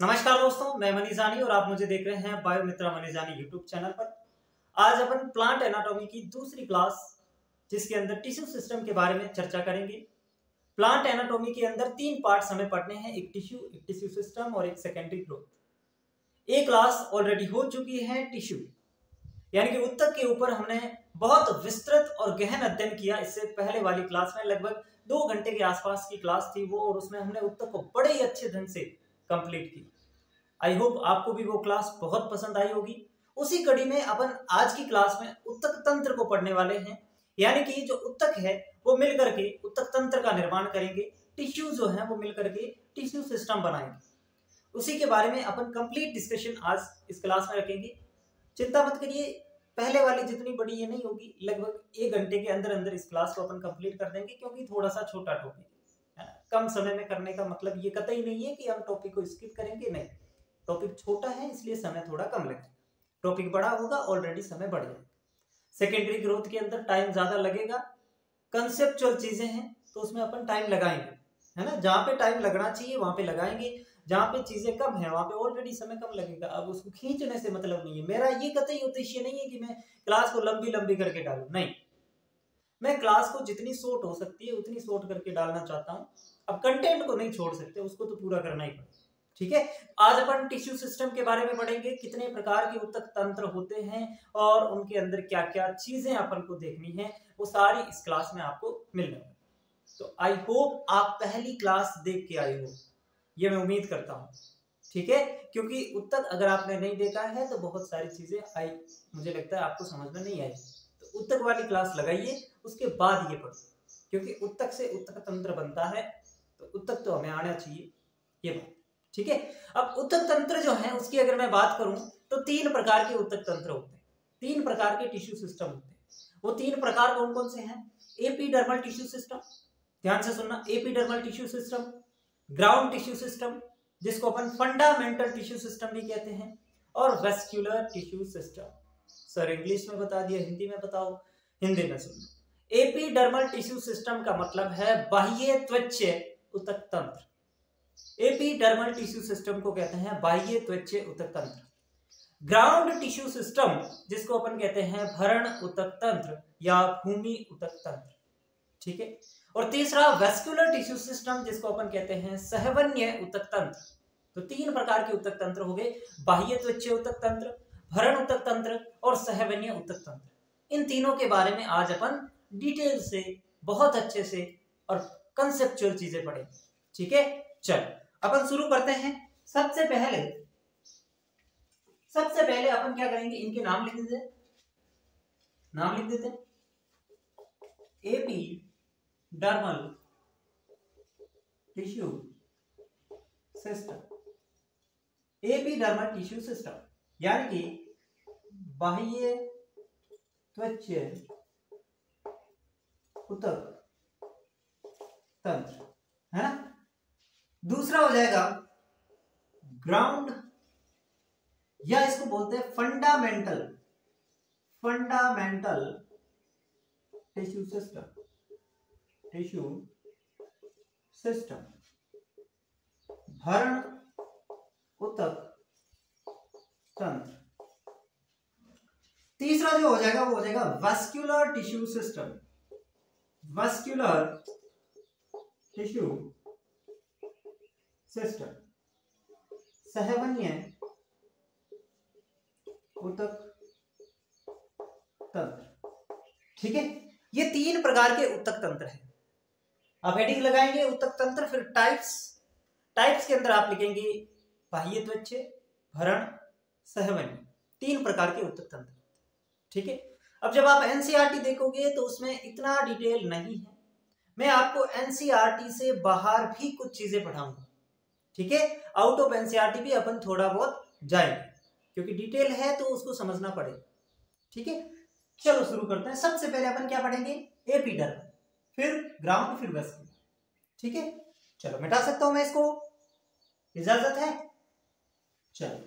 नमस्कार दोस्तों, मैं मनीष जानी और आप मुझे देख रहे हैं बायोमित्रा मनीष जानी यूट्यूब चैनल पर। आज अपन प्लांट एनाटॉमी की दूसरी क्लास जिसके अंदर टिश्यू सिस्टम के बारे में चर्चा करेंगे। प्लांट एनाटॉमी के अंदर तीन पार्ट्स हमें पढ़ने हैं, एक टिश्यू सिस्टम और एक सेकेंडरी ग्रोथ। एक क्लास ऑलरेडी हो चुकी है टिश्यू यानी कि उत्तक के ऊपर हमने बहुत विस्तृत और गहन अध्ययन किया। इससे पहले वाली क्लास में लगभग 2 घंटे के आसपास की क्लास थी वो, और उसमें हमने उत्तक को बड़े ही अच्छे ढंग से कंप्लीट की। आई होप आपको भी वो क्लास बहुत पसंद आई होगी। उसी कड़ी में अपन आज की क्लास में उत्तक तंत्र को पढ़ने वाले हैं, यानी कि जो उत्तक है वो मिलकर के उत्तक तंत्र का निर्माण करेंगे, टिश्यू जो है वो मिलकर के टिश्यू सिस्टम बनाएंगे। उसी के बारे में अपन कंप्लीट डिस्कशन आज इस क्लास में रखेंगे। चिंता मत करिए, पहले वाली जितनी बड़ी ये नहीं होगी, लगभग 1 घंटे के अंदर अंदर इस क्लास को अपन कंप्लीट कर देंगे, क्योंकि थोड़ा सा छोटा टॉपिक है ना। कम समय में करने का मतलब ये कतई नहीं है कि हम टॉपिक को स्किप करेंगे, नहीं, टॉपिक छोटा है इसलिए समय थोड़ा कम लगेगा। टॉपिक बड़ा होगा ऑलरेडी समय बढ़ जाएगा। सेकेंडरी ग्रोथ के अंदर टाइम ज्यादा लगेगा, कंसेप्चुअल चीजें हैं तो उसमें अपन टाइम लगाएंगे, है ना। जहाँ पे टाइम लगना चाहिए वहां पे लगाएंगे, जहाँ पे चीजें कम है वहां पे ऑलरेडी समय कम लगेगा। अब उसको खींचने से मतलब नहीं है। मेरा ये कतई उद्देश्य नहीं है कि मैं क्लास को लंबी लंबी करके डालूं, नहीं, मैं क्लास को जितनी शॉर्ट हो सकती है उतनी शॉर्ट करके डालना चाहता हूँ। अब कंटेंट को नहीं छोड़ सकते, उसको तो पूरा करना ही पड़ेगा, ठीक है। आज अपन टिश्यू सिस्टम के बारे में पढ़ेंगे, कितने प्रकार के उत्तक तंत्र होते हैं और उनके अंदर क्या क्या चीजें अपन को देखनी है, वो सारी इस क्लास में आपको मिलने वाली। तो आई होप आप पहली क्लास देख के आए हो, ये मैं उम्मीद करता हूँ, ठीक है। क्योंकि उत्तक अगर आपने नहीं देखा है तो बहुत सारी चीजें आई, मुझे लगता है आपको समझ में नहीं आई। तो उत्तक वाली क्लास लगाइए, उसके बाद ये पढ़ो, क्योंकि उत्तक से उत्तक तंत्र बनता है, तो उत्तक तो हमें आना चाहिए, ये बात, ठीक है। अब उत्तक तंत्र जो है उसकी अगर मैं बात करूं तो 3 प्रकार के उत्तक तंत्र होते हैं, 3 प्रकार के टिश्यू सिस्टम होते हैं। वो 3 प्रकार कौन कौन से हैं? एपिडर्मल टिश्यू सिस्टम, ध्यान से सुनना, epidermal tissue system, ground tissue system जिसको अपन फंडामेंटल टिश्यू सिस्टम भी कहते हैं, और vascular tissue system. Sir English में बता दिया, हिंदी में बताओ, हिंदी में सुनो। एपिडर्मल टिश्यू सिस्टम का मतलब है बाह्य त्वचीय उत्तक तंत्र। एपिडर्मल टिश्यू सिस्टम को कहते हैं बाह्य त्वचीय उत्तक तंत्र। ग्राउंड टिश्यू सिस्टम जिसको अपन कहते हैं भरण उत्तक तंत्र या भूमि उत्तक तंत्र, ठीक है। और तीसरा वेस्क्यूलर टिश्यू सिस्टम जिसको अपन कहते हैं सहवन्य उत्तक तंत्र। तो 3 प्रकार के उत्तक तंत्र हो गए, बाह्य त्वचीय उत्तक तंत्र, भरण उत्तक तंत्र और सहवन्य उत्तक तंत्र। इन तीनों के बारे में आज अपन डिटेल से, बहुत अच्छे से और कंसेप्चुअल चीजें पढ़ेंगे, ठीक है। चल अपन शुरू करते हैं। सबसे पहले अपन क्या करेंगे, इनके नाम लिख देते हैं, नाम लिख देते हैं। Epidermal tissue system, epidermal tissue system यानी कि बाह्य त्वचीय उत्तक तंत्र, है ना। दूसरा हो जाएगा ग्राउंड, या इसको बोलते हैं फंडामेंटल टिश्यू सिस्टम, भरण उत्तक तंत्र। तीसरा जो हो जाएगा वो हो जाएगा vascular tissue system, vascular tissue system, सहवन्य उत्तक तंत्र, ठीक है। ये 3 प्रकार के उत्तक तंत्र हैं। आप हेडिंग लगाएंगे उत्तक तंत्र, फिर टाइप्स के अंदर आप लिखेंगे बाह्य त्वचीय, भरण, सहवन्य, 3 प्रकार के उत्तक तंत्र, ठीक है। अब जब आप एनसीईआरटी देखोगे तो उसमें इतना डिटेल नहीं है, मैं आपको एनसीईआरटी से बाहर भी कुछ चीजें पढ़ाऊंगा, ठीक है। आउट ऑफ एनसीईआरटी भी अपन थोड़ा बहुत जाएंगे, क्योंकि डिटेल है तो उसको समझना पड़ेगा, ठीक है। चलो शुरू करते हैं। सबसे पहले अपन क्या पढ़ेंगे, एपिडर्मल, फिर ग्राउंड, फिर वेस्क्यूलर, ठीक है। चलो मिटा सकता हूं मैं इसको, इजाजत है। चलो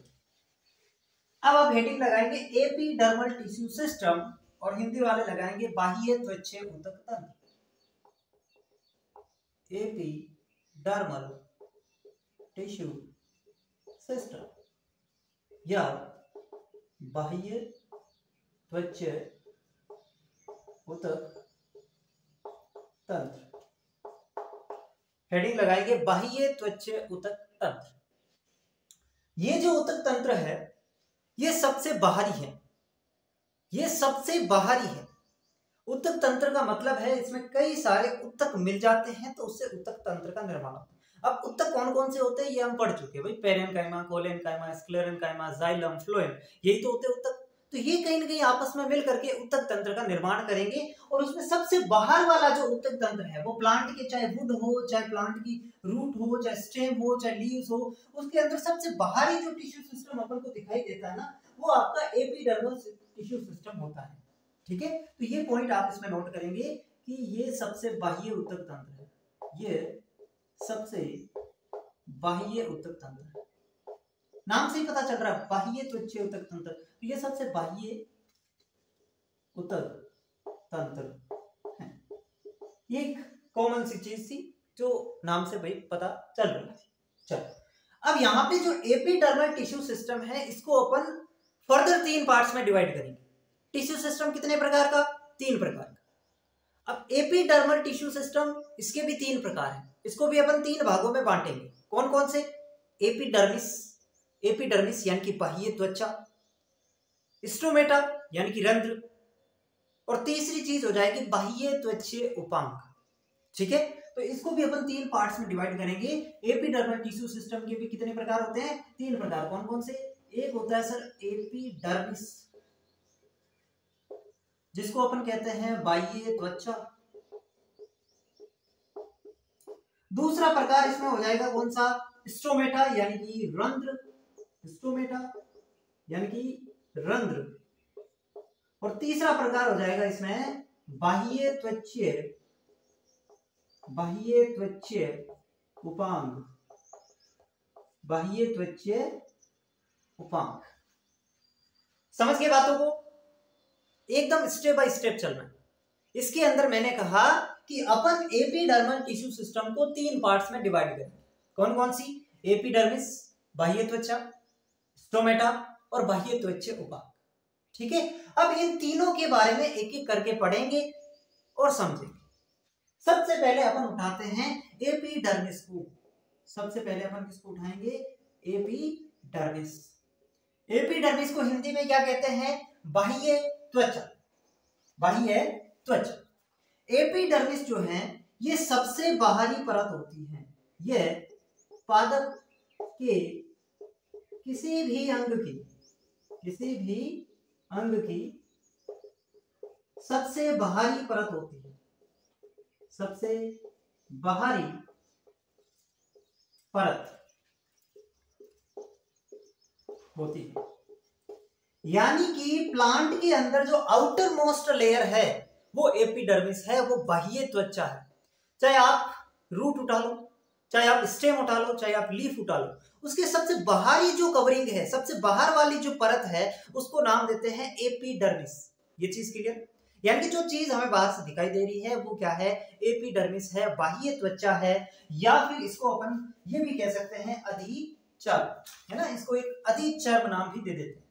अब आप हेडिंग लगाएंगे एपिडर्मल टिश्यू सिस्टम, और हिंदी वाले लगाएंगे बाह्य त्वचीय उत्तक तंत्र। एपिडर्मल टिश्यू सिस्टम या बाह्य त्वचा ऊतक तंत्र। हेडिंग लगाएंगे बाह्य त्वचा ऊतक तंत्र। ये जो ऊतक तंत्र है ये सबसे बाहरी है, ये सबसे बाहरी है। ऊतक तंत्र का मतलब है इसमें कई सारे ऊतक मिल जाते हैं तो उससे ऊतक तंत्र का निर्माण होता है। अब ऊतक कौन कौन से होते हैं ये हम पढ़ चुके हैं भाई, parenchyma, collenchyma, sclerenchyma, xylem, phloem, यही तो होते हैं ऊतक। तो ये कहीं ना कहीं आपस में मिल करके ऊतक तंत्र का निर्माण करेंगे और उसमें सबसे बाहर वाला जो ऊतक तंत्र है वो प्लांट के, चाहे वुड हो, चाहे प्लांट की रूट हो, चाहे स्टेम हो, चाहे लीव्स हो, उसके अंदर सबसे बाहरी जो टिश्यू सिस्टम अपन को दिखाई देता है ना वो आपका एपिडर्मल टिश्यू सिस्टम होता है। ठीक है, तो ये पॉइंट आप इसमें नोट करेंगे कि ये सबसे बाह्य ऊतक तंत्र है, ये सबसे बाह्य ऊतक तंत्र है। नाम से ही पता चल रहा है बाह्य त्वचा ऊतक तंत्र, तो ये सबसे बाह्य ऊतक तंत्र है। ये एक कॉमन सी चीज थी जो नाम से भाई पता चल रही थी। चलो अब यहाँ पे जो एपिडर्मल टिश्यू सिस्टम है इसको अपन फर्दर 3 पार्ट्स में डिवाइड करेंगे। टिश्यू सिस्टम कितने प्रकार का? 3 प्रकार का। अब एपिडर्मल टिश्यू सिस्टम इसके भी 3 प्रकार हैं, इसको भी अपन 3 भागों में बांटेंगे। कौन कौन से? एपिडर्मिस, एपिडर्मिस यानी कि बाह्य त्वचा, स्टोमेटा यानी कि रंध्र, और तीसरी चीज हो जाएगी बाह्य त्वचा उपांग। ठीक है, तो इसको भी अपन 3 पार्ट्स में डिवाइड करेंगे। एपिडर्मल टिश्यू सिस्टम के भी कितने प्रकार होते हैं? 3 प्रकार। कौन कौन से? एक होता है सर एपिडर्मिस, जिसको अपन कहते हैं बाह्य त्वचा। दूसरा प्रकार इसमें हो जाएगा कौन सा? स्टोमेटा यानी कि रंध्र, स्टोमेटा यानी कि रंध्र। और तीसरा प्रकार हो जाएगा इसमें बाह्य त्वचा, बाह्य त्वचा उपांग, बाह्य त्वचा उपांग। समझ गए बातों को? एकदम स्टेप बाय स्टेप चलना है। इसके अंदर मैंने कहा कि अपन एपिडर्मल टिश्यू सिस्टम को 3 पार्ट्स में डिवाइड करेंगे। कौन कौन सी? एपिडर्मिस बाह्य त्वचा, स्टोमेटा और बाह्य त्वचा उपांग। ठीक है, अब इन तीनों के बारे में एक एक करके पढ़ेंगे और समझेंगे। सबसे पहले अपन उठाते हैं एपिडर्मिस को। सबसे पहले अपन किसको उठाएंगे? एपिडर्मिस। एपिडर्मिस को हिंदी में क्या कहते हैं? बाह्य त्वचा, बाह्य त्वचा। एपिडर्मिस जो है ये सबसे बाहरी परत होती है, यह पादप के किसी भी अंग की, किसी भी अंग की सबसे बाहरी परत होती है, सबसे बाहरी परत होती है। यानी कि प्लांट के अंदर जो आउटर मोस्ट लेयर है वो एपिडर्मिस है, वो बाह्य त्वचा है। चाहे आप रूट उठा लो, चाहे आप स्टेम उठा लो, चाहे आप लीफ उठा लो, उसके सबसे बाहरी जो कवरिंग है, सबसे बाहर वाली जो परत है उसको नाम देते हैं एपिडर्मिस। ये चीज क्लियर? यानी कि जो चीज हमें बाहर से दिखाई दे रही है वो क्या है? एपिडर्मिस है, बाह्य त्वचा है, या फिर इसको अपन ये भी कह सकते हैं अधिचर्म, है ना, इसको एक अधिचर्म नाम भी दे देते हैं।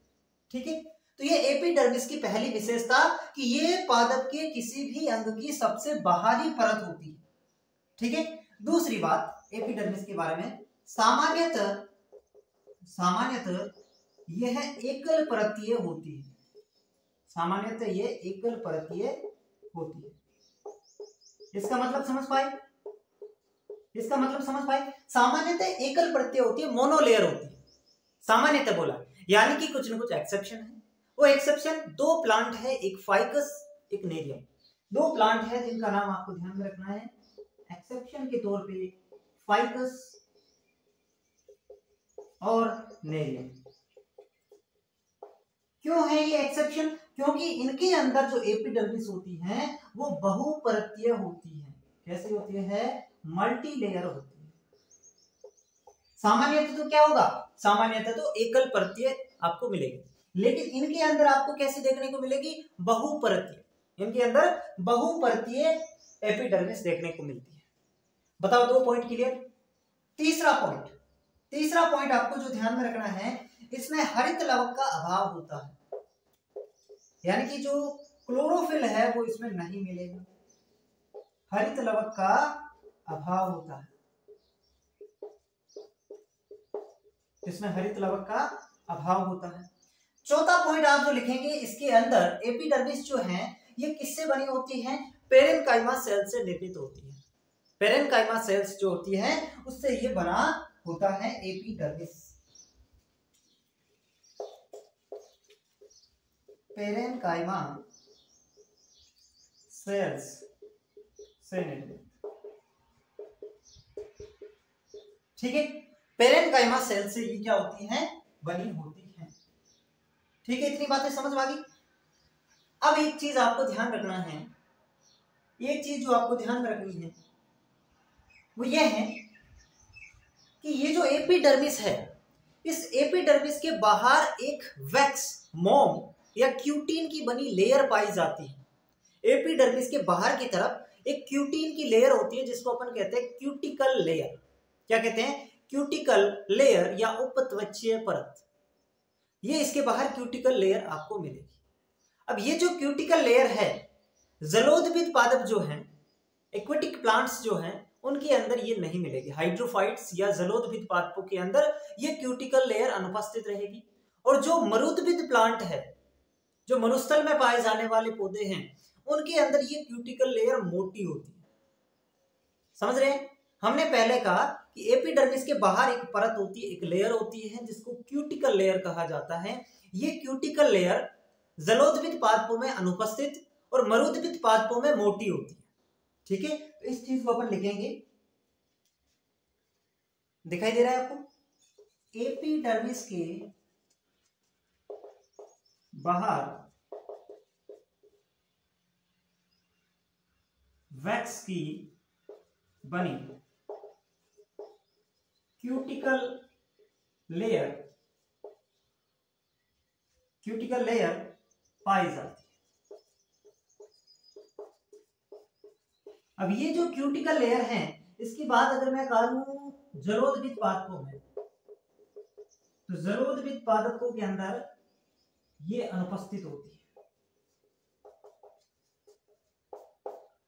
ठीक है, तो ये एपिडर्मिस की पहली विशेषता कि ये पादप के किसी भी अंग की सबसे बाहरी परत होती है। ठीक है, दूसरी बात एपिडर्मिस के बारे में, सामान्यतः यह एकल परतीय होती है, सामान्यतः ये एकल परतीय होती है। इसका मतलब समझ पाए? इसका मतलब समझ पाए? सामान्यतः एकल परतीय होती है, मोनोलेयर होती है, सामान्यतः बोला। यानी कि कुछ न कुछ एक्सेप्शन है। वो एक्सेप्शन 2 प्लांट है, एक फाइकस एक नेरियम। 2 प्लांट है जिनका नाम आपको ध्यान में रखना है एक्सेप्शन के तौर पे, फाइकस और नेरियम। क्यों है ये एक्सेप्शन? क्योंकि इनके अंदर जो एपिडर्मिस होती है वो बहुपरतीय होती है। कैसे होती है? मल्टी लेयर होती है। सामान्यतः तो क्या होगा? सामान्यतः तो एकल परतीय आपको मिलेगी, लेकिन इनके अंदर आपको कैसे देखने को मिलेगी? बहुपरतीय। इनके अंदर बहुपरतीय एपिडर्मिस देखने को मिलती है। बताओ 2 पॉइंट क्लियर? तीसरा पॉइंट, तीसरा पॉइंट आपको जो ध्यान में रखना है, इसमें हरित लवक का अभाव होता है, यानी कि जो क्लोरोफिल है वो इसमें नहीं मिलेगा, हरित लवक का अभाव होता है, इसमें हरित लवक का अभाव होता है। चौथा पॉइंट आप जो लिखेंगे, इसके अंदर एपिडर्मिस जो है ये किससे बनी होती है, पेरेन्काइमा सेल से निर्मित होती है। पेरेन्काइमा सेल्स जो होती है उससे ये बना होता है एपिडर्मिस। पेरेन्काइमा सेल्स से निर्मित, ठीक है। पेरेन्काइमा सेल से ये क्या होती है, बनी होती है, ठीक है। इतनी बातें समझ में आ गई। अब एक चीज आपको ध्यान रखना है, एक चीज जो आपको ध्यान रखनी है वो ये है कि ये जो एपिडर्मिस है, इस एपिडर्मिस के बाहर एक वैक्स मोम या क्यूटीन की बनी लेयर पाई जाती है। एपिडर्मिस के बाहर की तरफ एक क्यूटीन की लेयर होती है जिसको अपन कहते हैं क्यूटिकल लेयर। क्या कहते हैं, क्यूटिकल लेयर या उपत्वचीय परत। ये इसके बाहर क्यूटिकल लेयर आपको मिलेगी। अब ये जो क्यूटिकल लेयर है, जलोदभिद पादप जो हैं, एक्वेटिक प्लांट्स जो हैं, उनके अंदर ये नहीं मिलेगी। हाइड्रोफाइट्स या जलोदभिद पादपों के अंदर ये क्यूटिकल लेयर अनुपस्थित रहेगी। और जो मरुदभिद प्लांट है, जो मरुस्थल में पाए जाने वाले पौधे हैं, उनके अंदर ये क्यूटिकल लेयर मोटी होती है। समझ रहे हैं, हमने पहले कहा कि एपिडर्मिस के बाहर एक परत होती है, एक लेयर होती है जिसको क्यूटिकल लेयर कहा जाता है। ये क्यूटिकल लेयर जलोदभिद पादपों में अनुपस्थित और मरुदभिद पादपों में मोटी होती है, ठीक है। तो इस चीज को अपन लिखेंगे, दिखाई दे रहा है आपको, एपिडर्मिस के बाहर वैक्स की बनी क्यूटिकल लेयर पाई जाती है। अब ये जो क्यूटिकल लेयर है, इसकी बात अगर मैं करूं जलोदभिद पादपों में, तो जलोदभिद पादपों के अंदर ये अनुपस्थित होती है।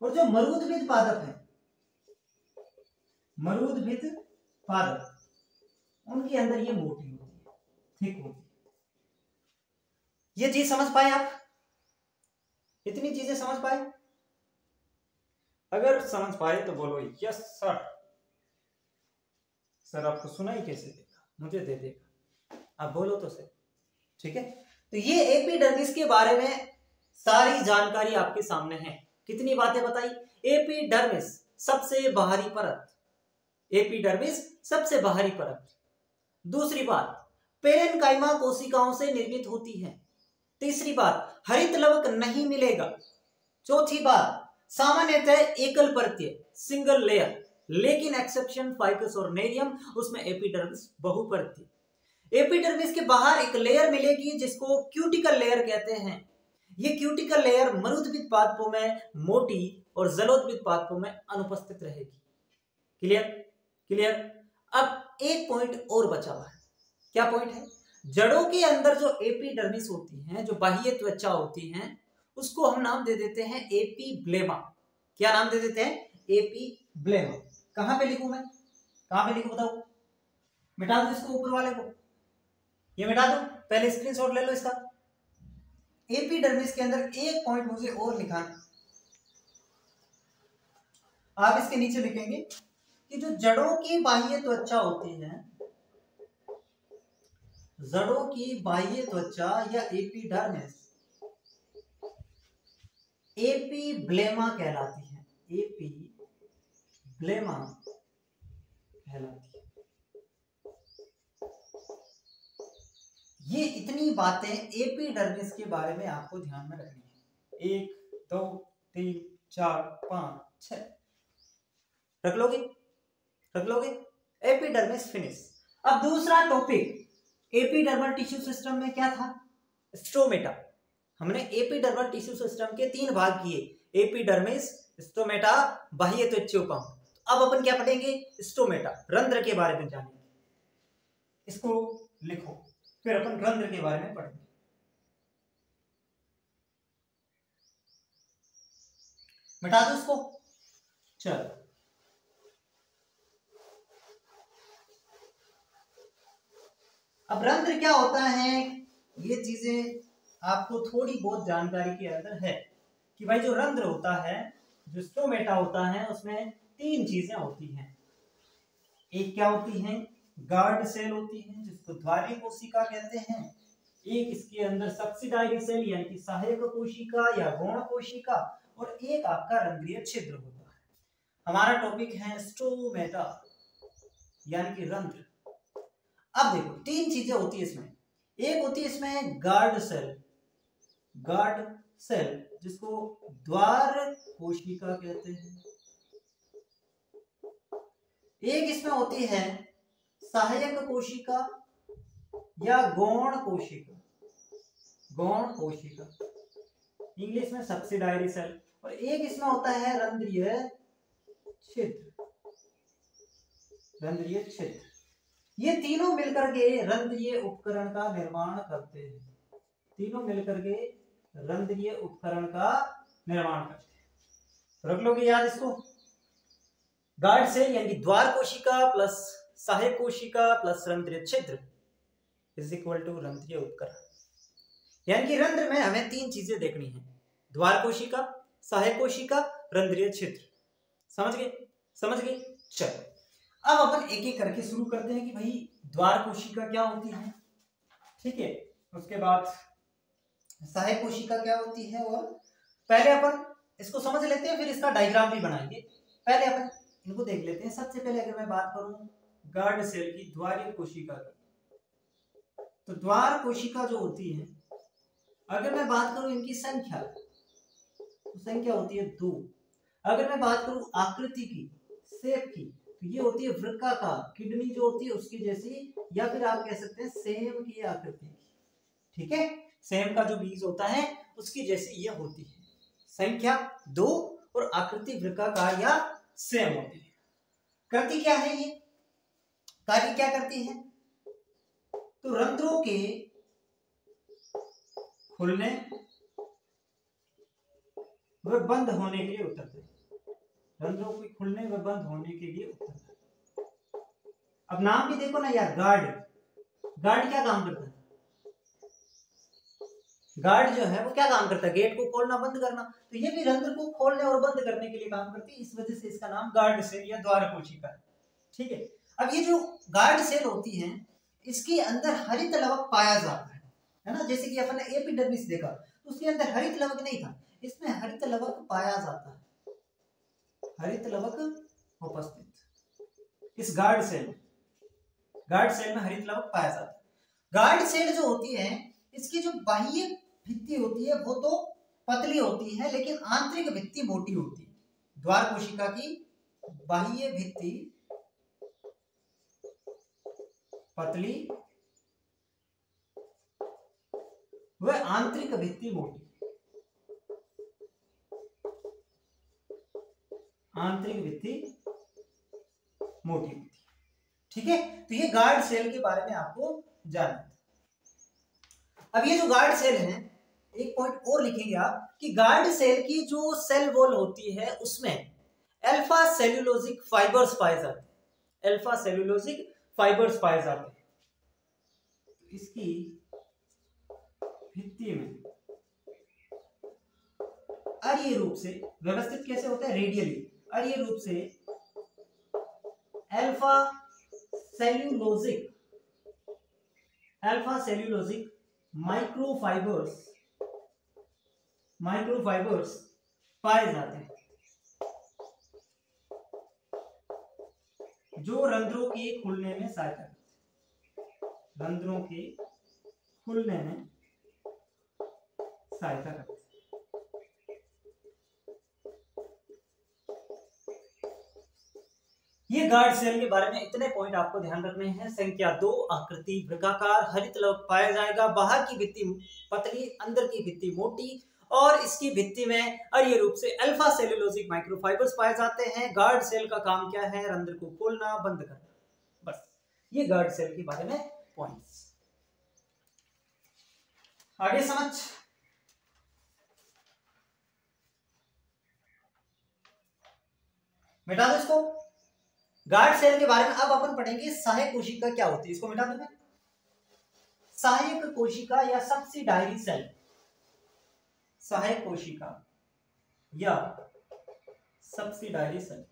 और जो मरुदभिद पादप है, मरुदभिद पादप, उनके अंदर ये मोटी होती है, थिक होती है। ये चीज समझ पाए आप, इतनी चीजें समझ पाए? अगर समझ पाए तो बोलो यस सर। सर आपको सुनाई कैसे देगा, मुझे दे देगा, आप बोलो तो सर, ठीक है। तो ये एपिडर्मिस के बारे में सारी जानकारी आपके सामने है। कितनी बातें बताई, एपिडर्मिस सबसे बाहरी परत, एपिडर्मिस सबसे बाहरी परत। दूसरी बात, पेरेन्काइमा कोशिकाओं से निर्मित होती है। तीसरी बात, हरित लवक नहीं मिलेगा। चौथी बात, सामान्यतः एकल परतीय, सिंगल लेयर, लेकिन एक्सेप्शन फाइकस और नेरियम, उसमें एपिडर्मिस बहुपरतीय। एपिडर्मिस के बाहर एक लेयर मिलेगी जिसको क्यूटिकल लेयर कहते हैं। ये क्यूटिकल लेयर मरुदभिद पादपों में मोटी और जलोदभिद पादपों में अनुपस्थित रहेगी। Clear clear. अब एक पॉइंट और बचा हुआ है। क्या पॉइंट है, जड़ों के अंदर जो एपिडर्मिस होती हैं, जो बाह्य त्वचा होती हैं, उसको हम नाम दे देते हैं एपीब्लेमा। क्या नाम दे देते हैं, एपीब्लेमा। कहां पे लिखूं मैं, कहां पे लिखूं बताओ, मिटा दो इसको, ऊपर वाले को ये मिटा दो, पहले स्क्रीनशॉट ले लो इसका। एपिडर्मिस के अंदर एक पॉइंट मुझे और लिखाना, आप इसके नीचे लिखेंगे कि जो जड़ों की बाह्य त्वचा होती है, जड़ों की बाह्य त्वचा या एपिडर्मिस एपीब्लेमा कहलाती है, एपीब्लेमा कहलाती है। ये इतनी बातें एपिडर्मिस के बारे में आपको ध्यान में रखनी है। 1 2 3 4 5 6 रख लोगे, रख लोगे। Epidermis finish. अब दूसरा टॉपिक, एपिडर्मल टिश्यू सिस्टम में क्या था, स्टोमेटा। हमने एपिडर्मल टिश्यू सिस्टम के 3 भाग किए, एपिडर्मिस, स्टोमेटा, बाह्य त्वचोपम। अब अपन क्या पढ़ेंगे, स्टोमेटा, रंध्र के बारे में जानेंगे। इसको लिखो, फिर अपन रंध्र के बारे में पढ़ेंगे। मिटा दो इसको। चलो, अब रंध्र क्या होता है, ये चीजें आपको थोड़ी बहुत जानकारी के अंदर है कि भाई जो रंध्र होता है, जो स्टोमेटा होता है, उसमें 3 चीजें होती हैं। एक क्या होती है, गार्ड सेल होती है जिसको द्वारी कोशिका कहते हैं। एक इसके अंदर सब्सिडायरी सेल यानी कि सहायक कोशिका या गौण कोशिका, और एक आपका रंध्रीय छिद्र होता है। हमारा टॉपिक है स्टोमेटा यानी कि रंध्र। अब देखो 3 चीजें होती है इसमें। एक होती है इसमें गार्ड सेल जिसको द्वार कोशिका कहते हैं। एक इसमें होती है सहायक कोशिका या गौण कोशिका, इंग्लिश में सब्सिडायरी सेल। और एक इसमें होता है रंध्रीय छिद्र। ये तीनों मिलकर के रंध्रीय उपकरण का निर्माण करते हैं। रख लोगे याद इसको। गार्ड सेल यानी द्वार कोशिका प्लस सहायक कोशिका प्लस रंध्रीय छिद्र इज इक्वल टू रंध्रीय उपकरण। यानी कि रंध्र में हमें 3 चीजें देखनी है, द्वार कोशिका, सहायक कोशिका, रंध्रीय छिद्र। समझ गए। चलो, अब अपन एक एक करके शुरू करते हैं कि भाई द्वार कोशिका क्या होती है, ठीक है, उसके बाद सहायक कोशिका क्या होती है, और पहले अपन इसको समझ लेते हैं, फिर इसका डायग्राम भी बनाएंगे। पहले अपन इनको देख लेते हैं। सबसे पहले अगर मैं बात करूं गार्ड सेल की, द्वारीय कोशिका की, तो द्वार कोशिका जो होती है, अगर मैं बात करूं इनकी संख्या, तो संख्या होती है 2। अगर मैं बात करूं आकृति की, शेप की, तो ये होती है वृत्ताकार, किडनी जो होती है उसकी जैसी, या फिर आप कह सकते हैं सेम की आकृति की, ठीक है, सेम का जो बीज होता है उसकी जैसी ये होती है। संख्या 2 और आकृति वृत्ताकार या सेम होती है। करती क्या है ये, कार्य क्या करती है, तो रंध्रों के खुलने व बंद होने के लिए उत्तर दें। रंध्रों के खुलने व बंद होने के लिए उत्तर दें। अब नाम भी देखो ना यार, गार्ड क्या काम करता है, गार्ड जो है वो क्या काम करता है, गेट को खोलना बंद करना। तो ये भी रंध्र को खोलने और बंद करने के लिए काम करती है, इस वजह से इसका नाम गार्ड सेल या द्वार कोशिका है, ठीक है। अब ये जो गार्ड सेल होती है, इसके अंदर हरित लवक पाया जाता है ना, जैसे कि अपन ने एपिडर्मिस देखा तो उसके अंदर हरित लवक नहीं था, इसमें हरित लवक पाया जाता है, हरित लवक उपस्थित इस गार्ड सेल में हरित लवक पाया जाता है। गार्ड सेल जो होती है, इसकी जो बाह्य भित्ति होती है वो तो पतली होती है, लेकिन आंतरिक भित्ति मोटी होती है। द्वार कोशिका की बाह्य भित्ति पतली व आंतरिक भित्ति मोटी, ठीक है। तो ये गार्ड सेल के बारे में आपको जानना है। अब ये जो गार्ड सेल है, एक पॉइंट और लिखेंगे आप कि गार्ड सेल की जो सेल वॉल होती है उसमें अल्फा सेल्यूलोजिक फाइबर्स पाए जाते हैं। इसकी भित्ति में अरीय रूप से व्यवस्थित कैसे होता है, रेडियली अरीय रूप से अल्फा सेल्यूलोजिक माइक्रोफाइबर्स पाए जाते हैं, जो रंध्रों के खुलने में सहायता करते हैं। ये गार्ड सेल के बारे में इतने पॉइंट आपको ध्यान रखने हैं। संख्या 2 आकृति वृत्ताकार, हरित लवक पाया जाएगा, बाहर की भित्ति पतली, अंदर की भित्ति मोटी, और इसकी भित्ति में अरीय रूप से अल्फा सेल्यूलोजिक माइक्रोफाइबर्स पाए जाते हैं। गार्ड सेल का काम क्या है, रंध्र को खोलना बंद करना, बस ये गार्ड सेल के बारे में पॉइंट्स। आगे समझ। मिटा दो इसको। गार्ड सेल के बारे में अब अपन पढ़ेंगे सहायक कोशिका क्या होती है। इसको मिटा दो। सहायक कोशिका या सब्सिडायरी सेल, सहायक कोशिका या सब्सिडायरी सेल।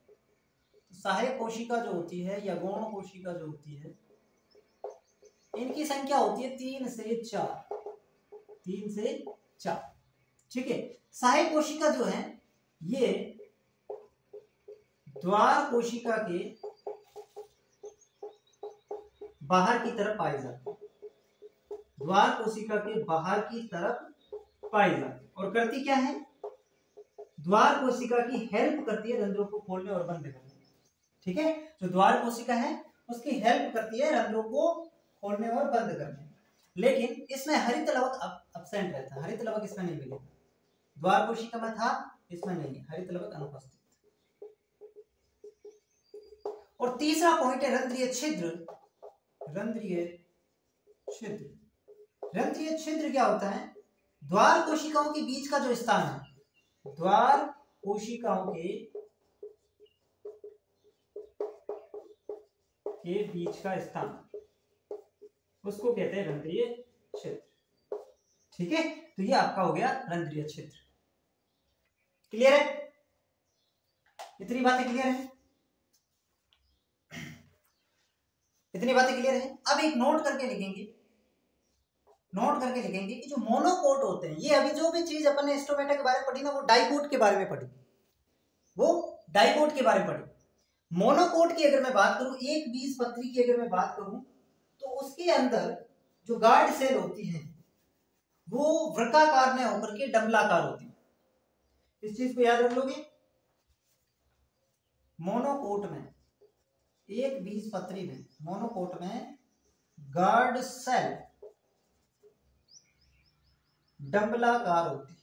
सहायक कोशिका जो होती है या गौण कोशिका जो होती है, इनकी संख्या होती है 3 से 4। 3 से 4, ठीक है। सहायक कोशिका जो है ये द्वार कोशिका के बाहर की तरफ पाई जाती है। द्वार कोशिका के बाहर की तरफ पाई जाती है और करती क्या है, द्वार कोशिका की हेल्प करती है रंध्रों को खोलने और बंद करने। ठीक है, जो द्वार कोशिका है उसकी हेल्प करती है रंध्रों को खोलने और बंद करने। लेकिन इसमें हरित लवक अब्सेंट रहता है। हरित लवक इसमें नहीं मिलेगा। द्वार कोशिका में था, इसमें नहीं है, हरित लवक अनुपस्थित। और तीसरा पॉइंट है रंध्रीय छिद्र। रंध्रीय छिद्र। रंध्रीय छिद्र क्या होता है, द्वार कोशिकाओं के बीच का जो स्थान है, द्वार कोशिकाओं के बीच का स्थान, उसको कहते हैं रंध्रीय छिद्र। ठीक है, तो ये आपका हो गया रंध्रीय छिद्र। क्लियर है? इतनी बातें क्लियर है? इतनी बातें क्लियर है? अब एक नोट करके लिखेंगे, नोट करके लिखेंगे कि जो मोनोकोट होते हैं, ये अभी जो भी चीज अपन ने स्टोमेटा के बारे में पढ़ी ना, वो डाइकोट के बारे में पढ़ी, वो डाइकोट के बारे में पढ़ी। मोनोकोट की अगर मैं बात करूं, एक बीजपत्री की अगर मैं बात करूं, तो उसके अंदर जो गार्ड सेल होती है वो वृत्ताकार में होकर के डंबलाकार होती है। इस चीज को याद रख लोगे। मोनोकोट में, एक बीजपत्री में, मोनोकोट में गार्ड सेल डंबलाकार होती है,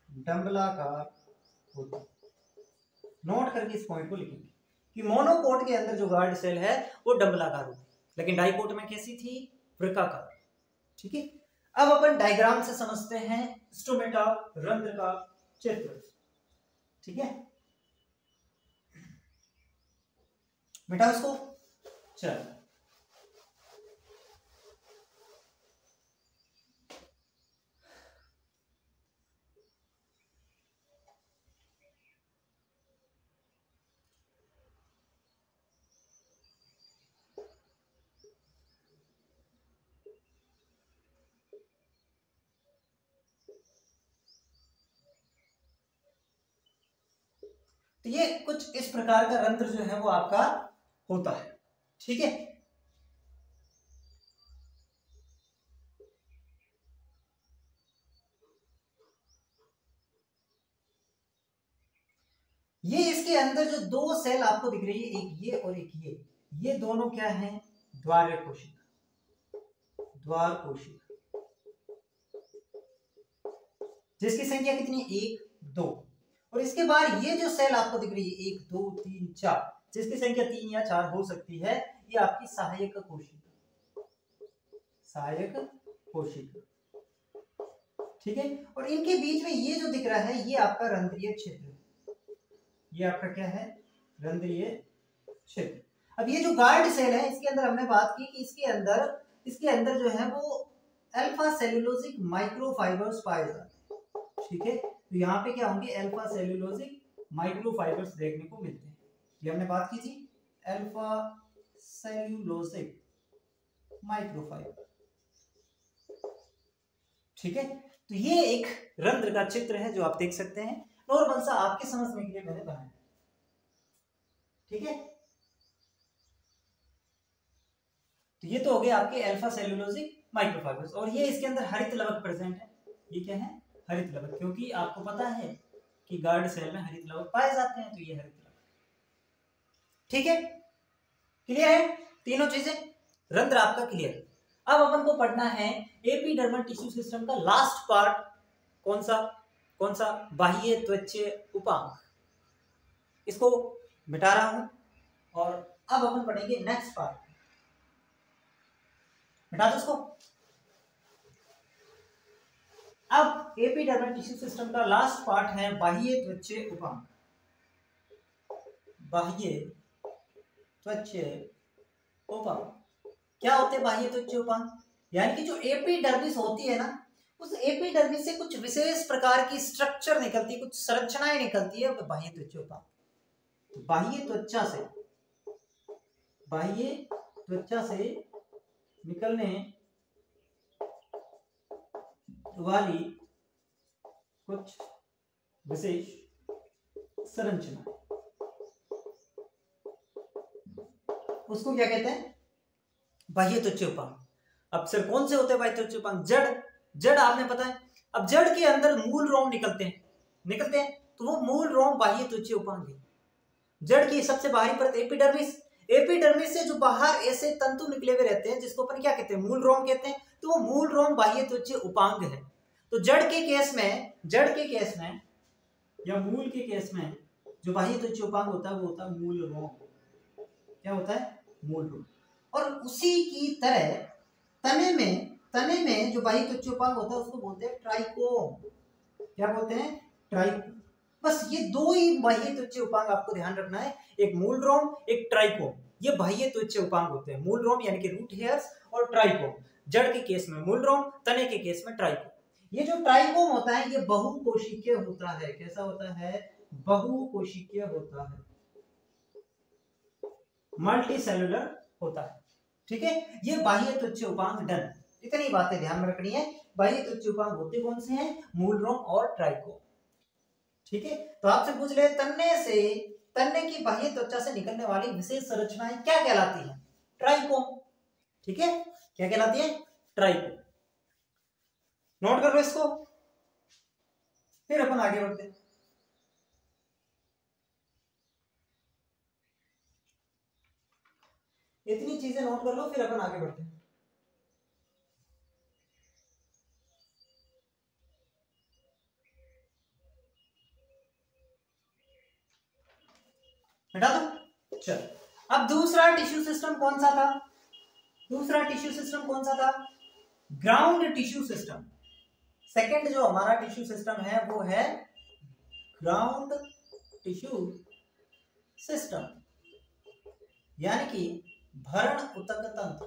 डंबलाकार होती है। नोट करके इस पॉइंट को लिखेंगे कि मोनोकोट के अंदर जो गार्ड सेल है वो डंबलाकार होती है, लेकिन डाइकोट में कैसी थी, वृत्ताकार। ठीक है, अब अपन डायग्राम से समझते हैं स्टोमेटा रंध्र का चित्र। ठीक है, बेटा उसको चल। तो ये कुछ इस प्रकार का रंध्र जो है वो आपका होता है। ठीक है, ये इसके अंदर जो दो सेल आपको दिख रही है, एक ये और एक ये दोनों क्या हैं, द्वार कोशिका। द्वार कोशिका जिसकी संख्या कितनी, 1 2, और इसके बाद ये जो सेल आपको दिख रही है 1 2 3 4, जिसकी संख्या 3 या 4 हो सकती है, ये आपकी सहायक कोशिका, सहायक कोशिका। ठीक है, और इनके बीच में ये जो दिख रहा है ये आपका रंध्रीय छिद्र, ये आपका क्या है, रंध्रीय छिद्र। अब ये जो गार्ड सेल है इसके अंदर हमने बात की कि इसके अंदर जो है वो अल्फा सेलुलोजिक माइक्रोफाइबर्स पाए जाते हैं। ठीक है, तो यहाँ पे क्या होंगे, अल्फा सेलुलोजिक माइक्रोफाइबर्स देखने को मिलते हैं। ये हमने बात की थी, अल्फा सेलुलोजिक माइक्रोफाइबर। ठीक है, तो ये एक रंध्र का चित्र है जो आप देख सकते हैं। नॉर्मल सा आपके समझने के लिए मैंने बनाया। ठीक है, तो ये तो हो गया आपके अल्फा सेलुलोजिक माइक्रोफाइबर्स, और ये इसके अंदर हरित लवक प्रेजेंट है। ये क्या है, हरित लवक, क्योंकि आपको पता है कि गार्ड सेल में हरित लवक पाए जाते हैं, तो ये हरित लवक। ठीक है, क्लियर है तीनों चीजें, रंध्र आपका क्लियर। अब अपन को पढ़ना है एपिडर्मल टिश्यू सिस्टम का लास्ट पार्ट। कौन सा, बाह्य त्वचीय उपांग। इसको मिटा रहा हूं और अब अपन पढ़ेंगे नेक्स्ट पार्ट। हटा दो उसको। अब एपिडर्मल टिश्यू सिस्टम का लास्ट पार्ट है बाह्य त्वचीय उपांग। बाह्य त्वचीय उपांग क्या होते हैं? बाह्य त्वचीय उपांग यानी कि जो एपिडर्मिस होती है ना, उस एपिडर्मिस से कुछ विशेष प्रकार की स्ट्रक्चर निकलती है, कुछ संरचनाएं निकलती है, बाह्य त्वचीय उपांग। बाह्य त्वचा से निकलने वाली कुछ विशेष संरचना, उसको क्या कहते हैं? बाह्य त्वचीय उपांग। अब सर कौन से होते हैं बाह्य त्वचीय उपांग? जड़ आपने पता है। अब जड़ के अंदर मूल रोम निकलते हैं, तो वो मूल रोम बाह्य त्वचीय उपांग है। जड़ की सबसे बाहरी परत एपिडर्मिस से जो बाहर ऐसे तंतु निकले हुए रहते हैं, जिसको अपन क्या कहते हैं? मूल रोम कहते हैं। तो वो मूल रोम बाह्य त्वचीय उपांग है। तो जड़ के केस में या मूल के केस में जो बाह्य त्वचीय उपांग होता है वो होता है मूल रोम। क्या होता है? मूल रोम। और उसी की तरह तने में जो बाह्य त्वचीय उपांग होता है उसको बोलते हैं ट्राइकोम। क्या बोलते हैं? ट्राइकोम। बस ये दो ही बाह्य त्वचीय उपांग आपको ध्यान रखना है, एक मूल रोम, एक ट्राइकोम। ये बाह्य त्वचीय उपांग होते हैं। मूल रोम यानी कि रूट हेयर्स, और ट्राइकोम जड़ के केस में मूल रोम, तने के केस में ट्राइकोम। ये जो ट्राइकोम होता है ये बहुकोशिकीय होता है। कैसा होता है? बहुकोशिकीय होता है, मल्टी सेलुलर होता है। ठीक है, ये बाह्य त्वचीय उपांग डन। इतनी बातें ध्यान में रखनी है। बाह्य त्वचीय उपांग होते कौन से हैं? मूल रोम और ट्राइकोम। ठीक है, तो आपसे पूछ ले तन्ने की बाह्य त्वचा से निकलने वाली विशेष संरचनाएं क्या कहलाती हैं? ट्राइकोम। ठीक है, क्या कहलाती है? ट्राइकोम। नोट कर लो इसको, फिर अपन आगे बढ़ते हैं। इतनी चीजें नोट कर लो, फिर अपन आगे बढ़ते हैं। हटा दो। चल, अब दूसरा टिश्यू सिस्टम कौन सा था? Ground tissue system. सेकंड जो हमारा टिश्यू सिस्टम है वो है ग्राउंड टिश्यू सिस्टम, यानी कि भरण ऊतक तंत्र।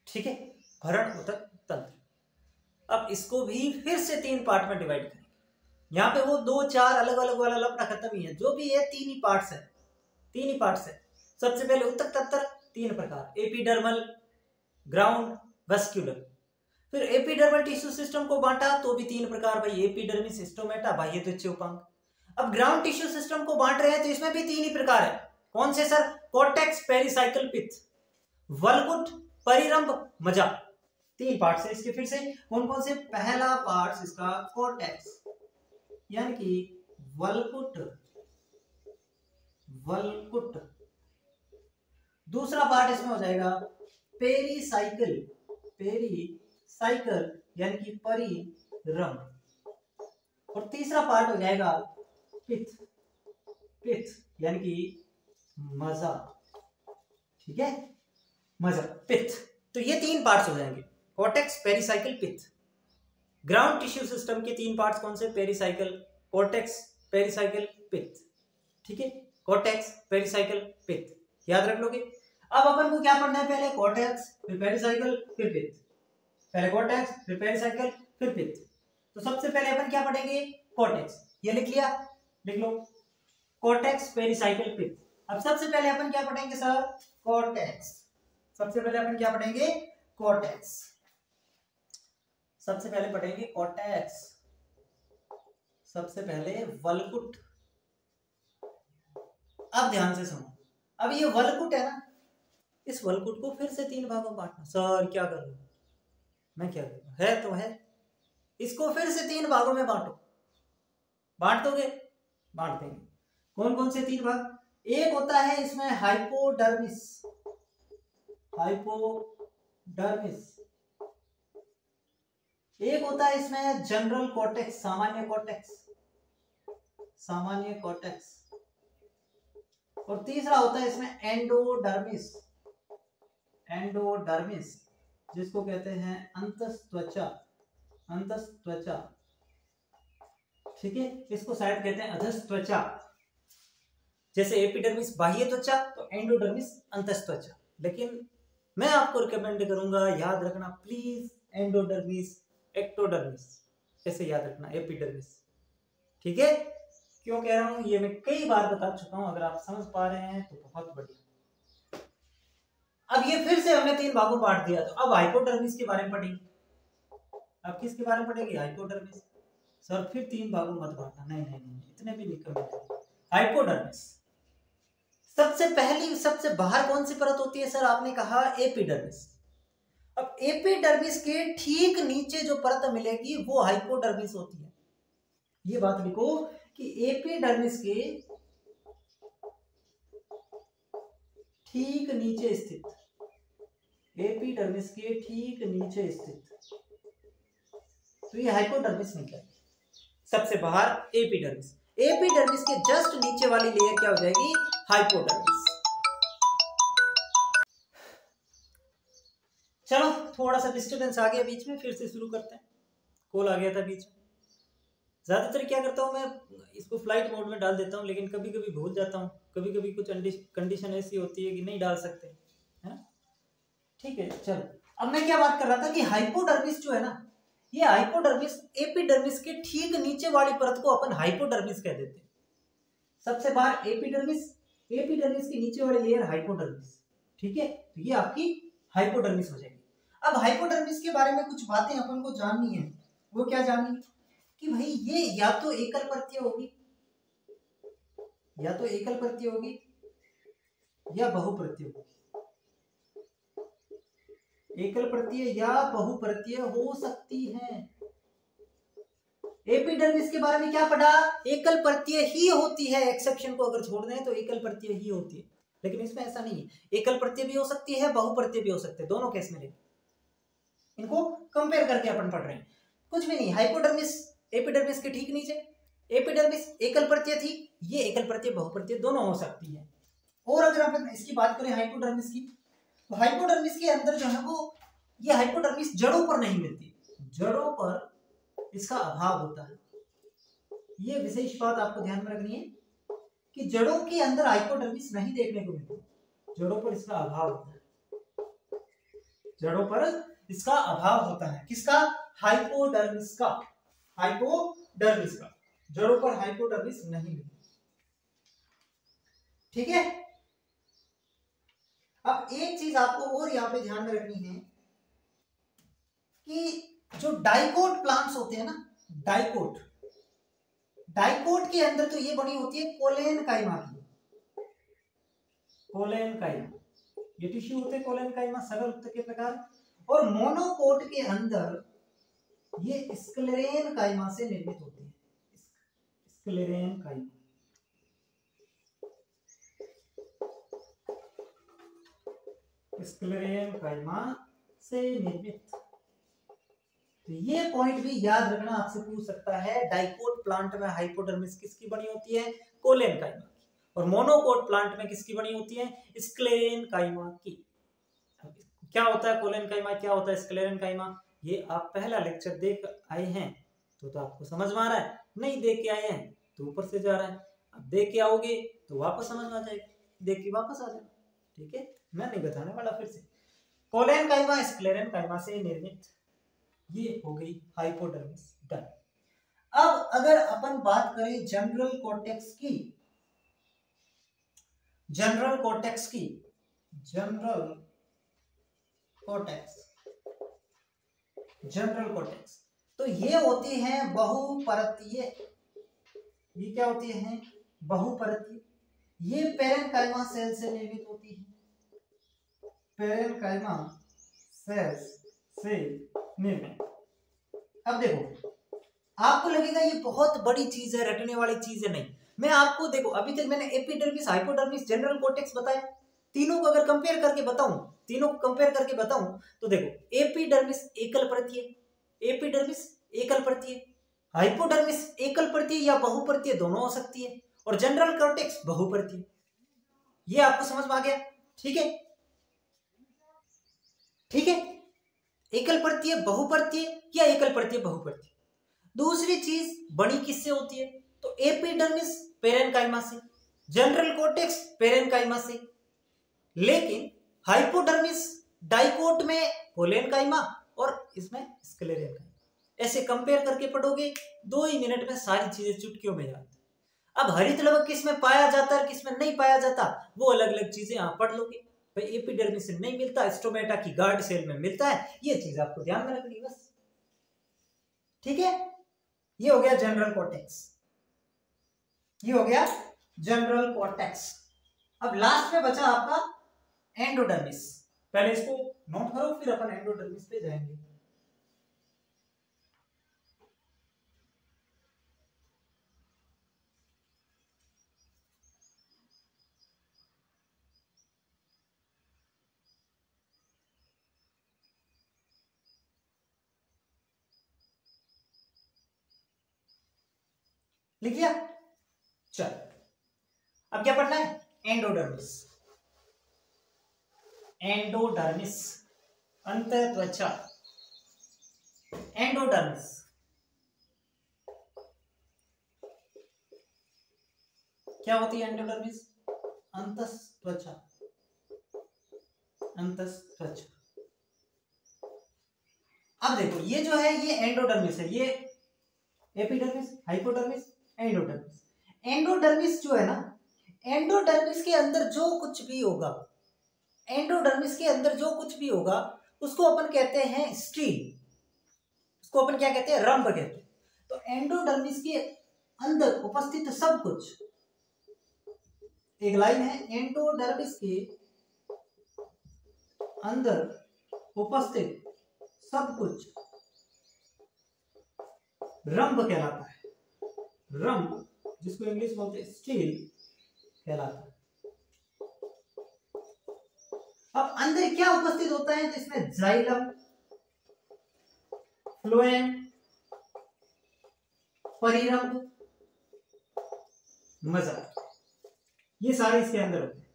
ठीक है, भरण ऊतक तंत्र। अब इसको भी फिर से 3 पार्ट में डिवाइड करें। यहाँ पे वो 2-4 अलग अलग वाला लपड़ा खत्म ही है। जो भी है 3 ही पार्ट्स है। सबसे पहले ऊतक तंत्र 3 प्रकार, एपिडर्मल, ग्राउंड, वेस्क्यूलर। फिर एपिडर्मल टिश्यू सिस्टम को बांटा तो भी 3 प्रकार भाई, एपिडर्मिस, स्टोमेटा, बाह्य त्वचीय उपांग। अब ग्राउंड टिश्यू सिस्टम को बांट रहे हैं तो इसमें भी 3 ही प्रकार है। कौन से सर? कॉर्टेक्स, पेरिसाइकल, पित्त, वल्कुट, परिरंभ, मज्जा। 3 पार्ट्स है इसके। फिर से कौन कौन से? पहला पार्ट इसका कॉर्टेक्स यानी कि वल्कुट। दूसरा पार्ट इसमें हो जाएगा पेरिसाइकल यानी कि परिरंभ। और तीसरा पार्ट हो जाएगा पित्त यानी कि मजा। ठीक है, मजा, पित्त। तो ये 3 पार्ट्स हो जाएंगे, कॉर्टेक्स, पेरिसाइकल, पित्त। ग्राउंड टिश्यू सिस्टम के 3 पार्ट्स कौन से? पेरिसाइकल, कॉर्टेक्स, पेरिसाइकल, पित्त। ठीक है, कॉर्टेक्स, पेरिसाइकल, पित्त याद रख लोगे। अब अपन को क्या पढ़ना है? पहले कॉर्टेक्स, फिर पेरिसाइकल, फिर पित्त। पहले कॉर्टेक्स, फिर पेरिसाइकल, फिर पित्त। तो सबसे पहले अपन क्या पढ़ेंगे? कॉर्टेक्स। ये लिख लिया? लिख लो, कॉर्टेक्स, पेरिसाइकल, पित्त। अब सबसे पहले अपन क्या पढ़ेंगे सर? कॉर्टेक्स। सबसे पहले अपन क्या पढ़ेंगे? कॉर्टेक्स। सबसे पहले पढ़ेंगे कॉर्टेक्स। सबसे पहले वल्कुट। अब ध्यान से सुनो, अब ये वल्कुट है ना, इस वल्कुट को फिर से 3 भागों में बांटना। सर क्या कर रहा हूं मैं? क्या करूं? है तो है, इसको फिर से 3 भागों में बांटो। बांट दोगे? बांट देंगे। कौन कौन से 3 भाग? एक होता है इसमें हाइपोडर्मिस। एक होता है इसमें जनरल कॉर्टेक्स, सामान्य कॉर्टेक्स। और तीसरा होता है इसमें एंडोडर्मिस, एंडोडर्मिस जिसको कहते हैं अंतस्त्वचा, अंतस्त्वचा, ठीक है, इसको शायद कहते हैं अधस्त्वचा। जैसे एपिडर्मिस बाह्य त्वचा तो एंडोडर्मिस अंतस्त्वचा। लेकिन मैं आपको रिकमेंड करूंगा, याद रखना प्लीज, एंडोडर्मिस, एक्टोडर्मिस, ऐसे याद रखना, एपिडर्मिस, ठीक है। क्यों कह रहा हूं, ये मैं कई बार बता चुका हूं, अगर आप समझ पा रहे हैं तो बहुत बढ़िया। अब ये फिर से हमने 3 भागों में बांट दिया, तो अब हाइपोडर्मिस के बारे में पढ़ेंगे। अब किसके बारे में पढ़ेंगे, हाइपोडर्मिस। सर फिर 3 भागों में मत बांटना, नहीं नहीं नहीं, इतने भी निकल। हाइपोडर्मिस सबसे पहली, सबसे बाहर कौन सी परत होती है सर, आपने कहा एपिडर्मिस। अब एपिडर्मिस के ठीक नीचे जो परत मिलेगी वो हाइपोडर्मिस होती है। ये बात लिखो कि एपिडर्मिस के ठीक नीचे स्थित, एपिडर्मिस के ठीक नीचे स्थित, तो ये हाइपोडर्मिस मिल जाएगी। सबसे बाहर एपिडर्मिस, एपिडर्मिस के जस्ट नीचे वाली लेयर क्या हो जाएगी, हाइपोडर्मिस। चलो थोड़ा सा डिस्टर्बेंस आ गया बीच में, फिर से शुरू करते हैं, कॉल आ गया था बीच में। ज्यादातर क्या करता हूं मैं, इसको फ्लाइट मोड में डाल देता हूं, लेकिन कभी कभी भूल जाता हूं, कभी कभी कुछ कंडीशन ऐसी होती है कि नहीं डाल सकते, है ना, ठीक है। चलो अब मैं क्या बात कर रहा था कि हाइपोडर्मिस जो है ना, ये हाइपोडर्मिस एपिडर्मिस के ठीक नीचे वाली परत को अपन हाइपोडर्मिस कह देते हैं। सबसे बाहर एपिडर्मिस, एपिडर्मिस के नीचे वाली लेयर हाइपोडर्मिस, ठीक है, तो ये आपकी हाइपोडर्मिस हो जाएगी। अब हाइपोडर्मिस के बारे में कुछ बातें अपन को जाननी है, वो क्या जाननी है कि भाई ये या तो एकल परतीय होगी, या तो एकल परतीय होगी या बहुपरतीय होगी, एकल परतीय या बहुपरतीय हो सकती है। एपिडर्मिस के बारे में क्या पढ़ा, एकल परतीय ही होती है, एक्सेप्शन को अगर छोड़ दें तो एकल परतीय ही होती है। लेकिन इसमें ऐसा नहीं है, एकल परतीय भी हो सकती है, बहुपरतीय भी हो सकते हैं, दोनों केस में इनको कंपेयर करके अपन पढ़ रहे हैं, कुछ भी नहीं। हाइपोडर्मिस एपिडर्मिस के ठीक नीचे, एपिडर्मिस एकल परतीय थी, ये एकल परतीय बहुपरतीय दोनों हो सकती है। और अगर अपन इसकी बात करें हाइपोडर्मिस की, तो हाइपोडर्मिस के अंदर जो है वो, ये हाइपोडर्मिस जड़ों पर नहीं मिलती, जड़ों पर इसका अभाव होता है। ये विशेष बात आपको ध्यान में रखनी है कि जड़ों के अंदर हाइपोडर्मिस नहीं देखने को मिलती, जड़ों पर इसका अभाव होता है, जड़ों पर इसका अभाव होता है। किसका, हाइपोडर्मिस का, हाइपोडर्मिस का, जड़ों पर हाइपोडर्मिस नहीं मिलती, ठीक है। अब एक चीज आपको और यहां पे ध्यान में रखनी है कि जो डाइकोट प्लांट्स होते हैं ना, डाइकोट, डाइकोट के अंदर तो ये बनी होती है कोलेनकाइमा की, कोलेनकाइमा, ये टिश्यू होते हैं कोलेनकाइमा सरल उत्तक के प्रकार। और मोनोकोट के अंदर ये स्क्लेरेनकाइमा से निर्मित होते हैं, स्क्लेरेनकाइमा, स्क्लेरेनकाइमा से निर्मित। तो ये पॉइंट भी याद रखना, आपसे पूछ सकता है डाइकोट प्लांट में हाइपोडर्मिस किसकी बनी होती है, कोलेनकाइमा की, और मोनोकोट प्लांट में किसकी बनी होती है, स्क्लेरेनकाइमा की। क्या होता है कोलेनकाइमा, क्या होता है स्क्लेरेनकाइमा, ये आप पहला लेक्चर देख आए हैं तो आपको समझ में आ रहा है, नहीं देख के आए हैं तो ऊपर से जा रहा है, अब देख के आओगे तो वापस समझ में आ जाएगा, देख के वापस आ जाना, ठीक है। मैं नहीं बताने वाला फिर से। कोलेनकाइमा स्क्लेरेनकाइमा से निर्मित, ये हो गई हाइपोडर्मिस, डन। अब अगर अपन बात करें जनरल कोर्टेक्स की, जनरल कोर्टेक्स की, जनरल कोर्टेक्स, जनरल कोर्टेक्स, तो ये होती हैं बहुपरतीय, ये क्या होती है, बहुपरतीय। ये पेरेन्काइमा सेल से निर्मित होती है, पेरेन्काइमा सेल्स से निर्मित। अब देखो आपको लगेगा ये बहुत बड़ी चीज है, रटने वाली चीज है, नहीं। मैं आपको देखो अभी तक मैंने एपिडर्मिस, हाइपोडर्मिस, जनरल कोर्टेक्स बताया, तीनों को अगर कंपेयर करके बताऊं, तीनों को कंपेयर करके बताऊं तो देखो एपिडर्मिस एकल परतीय, एपिडर्मिस एकल परतीय, हाइपोडर्मिस एकल परतीय या बहुपरतीय दोनों हो सकती है, और जनरल कोर्टेक्स बहुपरतीय। ये आपको समझ में आ गया? ठीक है, ठीक है। एकल परतीय बहुपर्तीय या एकल परतीय बहुपर्तीय। दूसरी चीज बनी किससे होती है? तो एपिडर्मिस पेरेन्काइमा से, जनरल कोर्टेक्स पेरेन्काइमा से, लेकिन हाइपोडर्मिस डाइकोट में पोलेनकाइमा और इसमें स्क्लेरेनकाइमा। ऐसे कंपेयर करके पढ़ोगे 2 ही मिनट में सारी चीजें चुटकियों में याद। अब हरित लवक किस में पाया जाता है, किस में नहीं पाया जाता, वो अलग अलग चीजें आप पढ़ लोगे। भाई एपिडर्मिस से नहीं मिलता, स्टोमेटा की गार्ड सेल में मिलता है, ये चीज आपको ध्यान में रखनी बस। ठीक है, ये हो गया जनरल कॉर्टेक्स, ये हो गया जनरल कॉर्टेक्स। अब लास्ट में बचा आपका एंडोडर्मिस। पहले इसको नोट करो, फिर अपन एंडोडर्मिस पे जाएंगे। लिख लिया? चल, अब क्या पढ़ना है? एंडोडर्मिस। एंडोडर्मिस अंत त्वचा। एंडोडर्मिस क्या होती है? एंडोडर्मिस अंतस त्वचा। अंतस त्वचा। अब देखो ये जो है ये एंडोडर्मिस है, ये एपिडर्मिस, हाइपोडर्मिस, एंडोडर्मिस। एंडोडर्मिस जो है ना, एंडोडर्मिस के अंदर जो कुछ भी होगा, एंडोडर्मिस के अंदर जो कुछ भी होगा उसको अपन कहते हैं स्टील, उसको अपन क्या कहते हैं? रंभ कहते हैं। तो एंडोडर्मिस के अंदर उपस्थित सब कुछ, एक लाइन है, एंडोडर्मिस के अंदर उपस्थित सब कुछ रंभ कहलाता है। रंभ, जिसको इंग्लिश बोलते हैं स्टील, कहलाता है। अब अंदर क्या उपस्थित होता है? तो इसमें जाइलम, फ्लोएम, परिरंभ, मजा, ये सारे इसके अंदर होते हैं,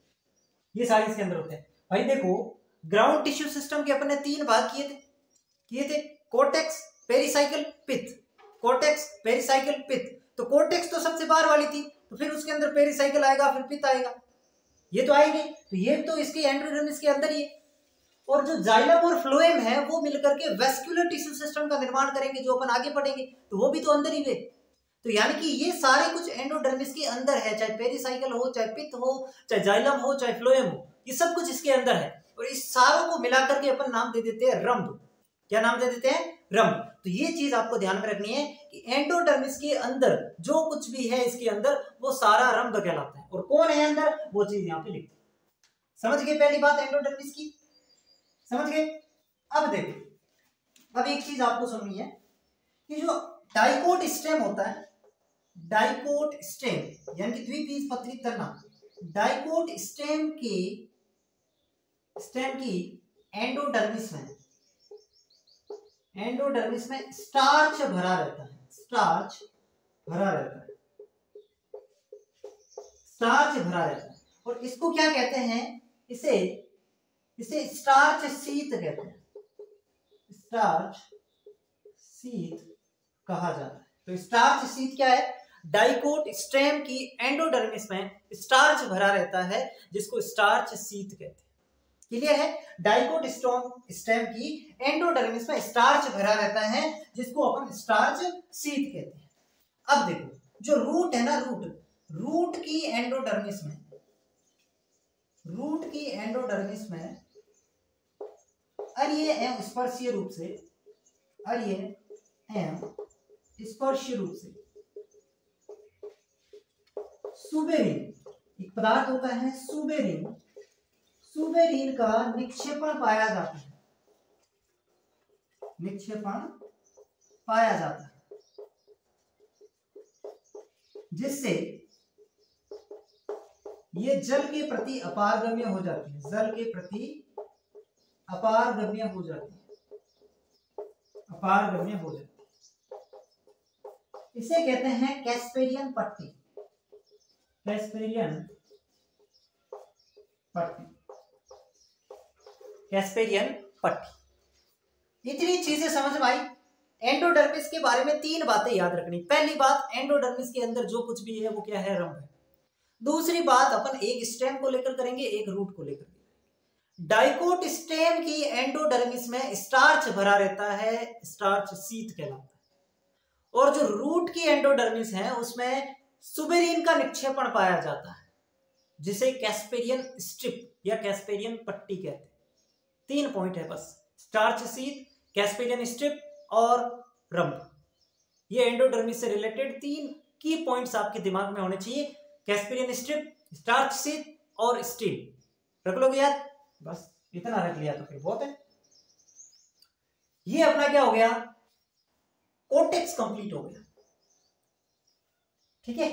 ये सारे इसके अंदर होते हैं। भाई देखो, ग्राउंड टिश्यू सिस्टम के अपने 3 भाग किए थे, कोर्टेक्स, पेरिसाइकल, पित्त। कोर्टेक्स, पेरिसाइकल, पित्त। तो कोर्टेक्स तो सबसे बाहर वाली थी, तो फिर उसके अंदर पेरिसाइकल आएगा, फिर पित्त आएगा, ये तो आएंगे। तो ये तो इसके एंडोडर्मिस के अंदर ही है। और जो जाइलम और फ्लोएम है वो मिलकर के वेस्कुलर टिश्यू सिस्टम का निर्माण करेंगे, जो अपन आगे पढ़ेंगे, तो वो भी तो अंदर ही है। तो यानी कि ये सारे कुछ एंडोडर्मिस के अंदर है, चाहे पेरिसाइकल हो, चाहे पित्त हो, चाहे जाइलम हो, चाहे फ्लोएम हो, ये सब कुछ इसके अंदर है। और इस सारों को मिलाकर के अपन नाम दे देते हैं रंभ। क्या नाम दे देते हैं? रंभ। तो ये चीज आपको ध्यान में रखनी है कि एंडोडर्मिस के अंदर जो कुछ भी है इसके अंदर वो सारा रंभ कहलाता है। और कौन है अंदर, वो चीज यहाँ पे लिख। समझ गए पहली बात एंडोडर्मिस की? समझ गए? अब देखो, अब एक चीज आपको समझनी है कि जो डाइकोट स्टेम होता है, डाइकोट स्टेम यानी कि द्विबीजपत्री तना, डाइकोट स्टेम की एंडोडर्मिस में स्टार्च भरा रहता है, स्टार्च भरा रहता है, स्टार्च भरा रहता है। और इसको क्या कहते हैं? इसे स्टार्च शीत कहते हैं, स्टार्च शीत कहा जाता है। तो स्टार्च शीत क्या है? डाइकोट स्टेम की एंडोडर्मिस में स्टार्च भरा रहता है, जिसको स्टार्च शीत कहते हैं। क्लियर है? डाइकोट स्टेम की एंडोडर्मिस में स्टार्च भरा रहता है, जिसको अपन स्टार्च शीत कहते हैं। अब देखो, जो रूट है ना, रूट की एंडोडर्मिस में अरिये एवं स्पर्शीय रूप से, सुबेरिन एक पदार्थ होता है, सुबेरिन का निक्षेपण पाया जाता है, जिससे ये जल के प्रति अपारगम्य हो जाती है, अपारगम्य हो जाती है। इसे कहते हैं कैस्पेरियन पट्टी, कैस्पेरियन पट्टी, कैस्पेरियन पट्टी। इतनी चीजें समझ में आई। एंडोडर्मिस के बारे में 3 बातें याद रखनी। पहली बात, एंडोडर्मिस के अंदर जो कुछ भी है वो क्या है, रंग है। दूसरी बात, अपन एक स्टेम को लेकर करेंगे, एक रूट को लेकर। डाइकोट स्टेम की एंडोडर्मिस में स्टार्च भरा रहता है, स्टार्च शीथ कहलाता है। और जो रूट की एंडोडर्मिस है उसमें सुबेरिन का निक्षेपण पाया जाता है, जिसे कैस्पेरियन स्ट्रिप या कैस्पेरियन पट्टी कहते हैं। 3 पॉइंट है बस, स्टार्च शीथ, कैस्पेरियन स्ट्रिप और रंभ। ये एंडोडर्मिस से रिलेटेड 3 की पॉइंट्स आपके दिमाग में होने चाहिए। कैस्पेरियन स्ट्रिप, स्टार्च शीथ और स्टील। रख लोगे याद? बस इतना रख लिया तो फिर बहुत है। ये अपना क्या हो गया, कोर्टेक्स कंप्लीट हो गया। ठीक है,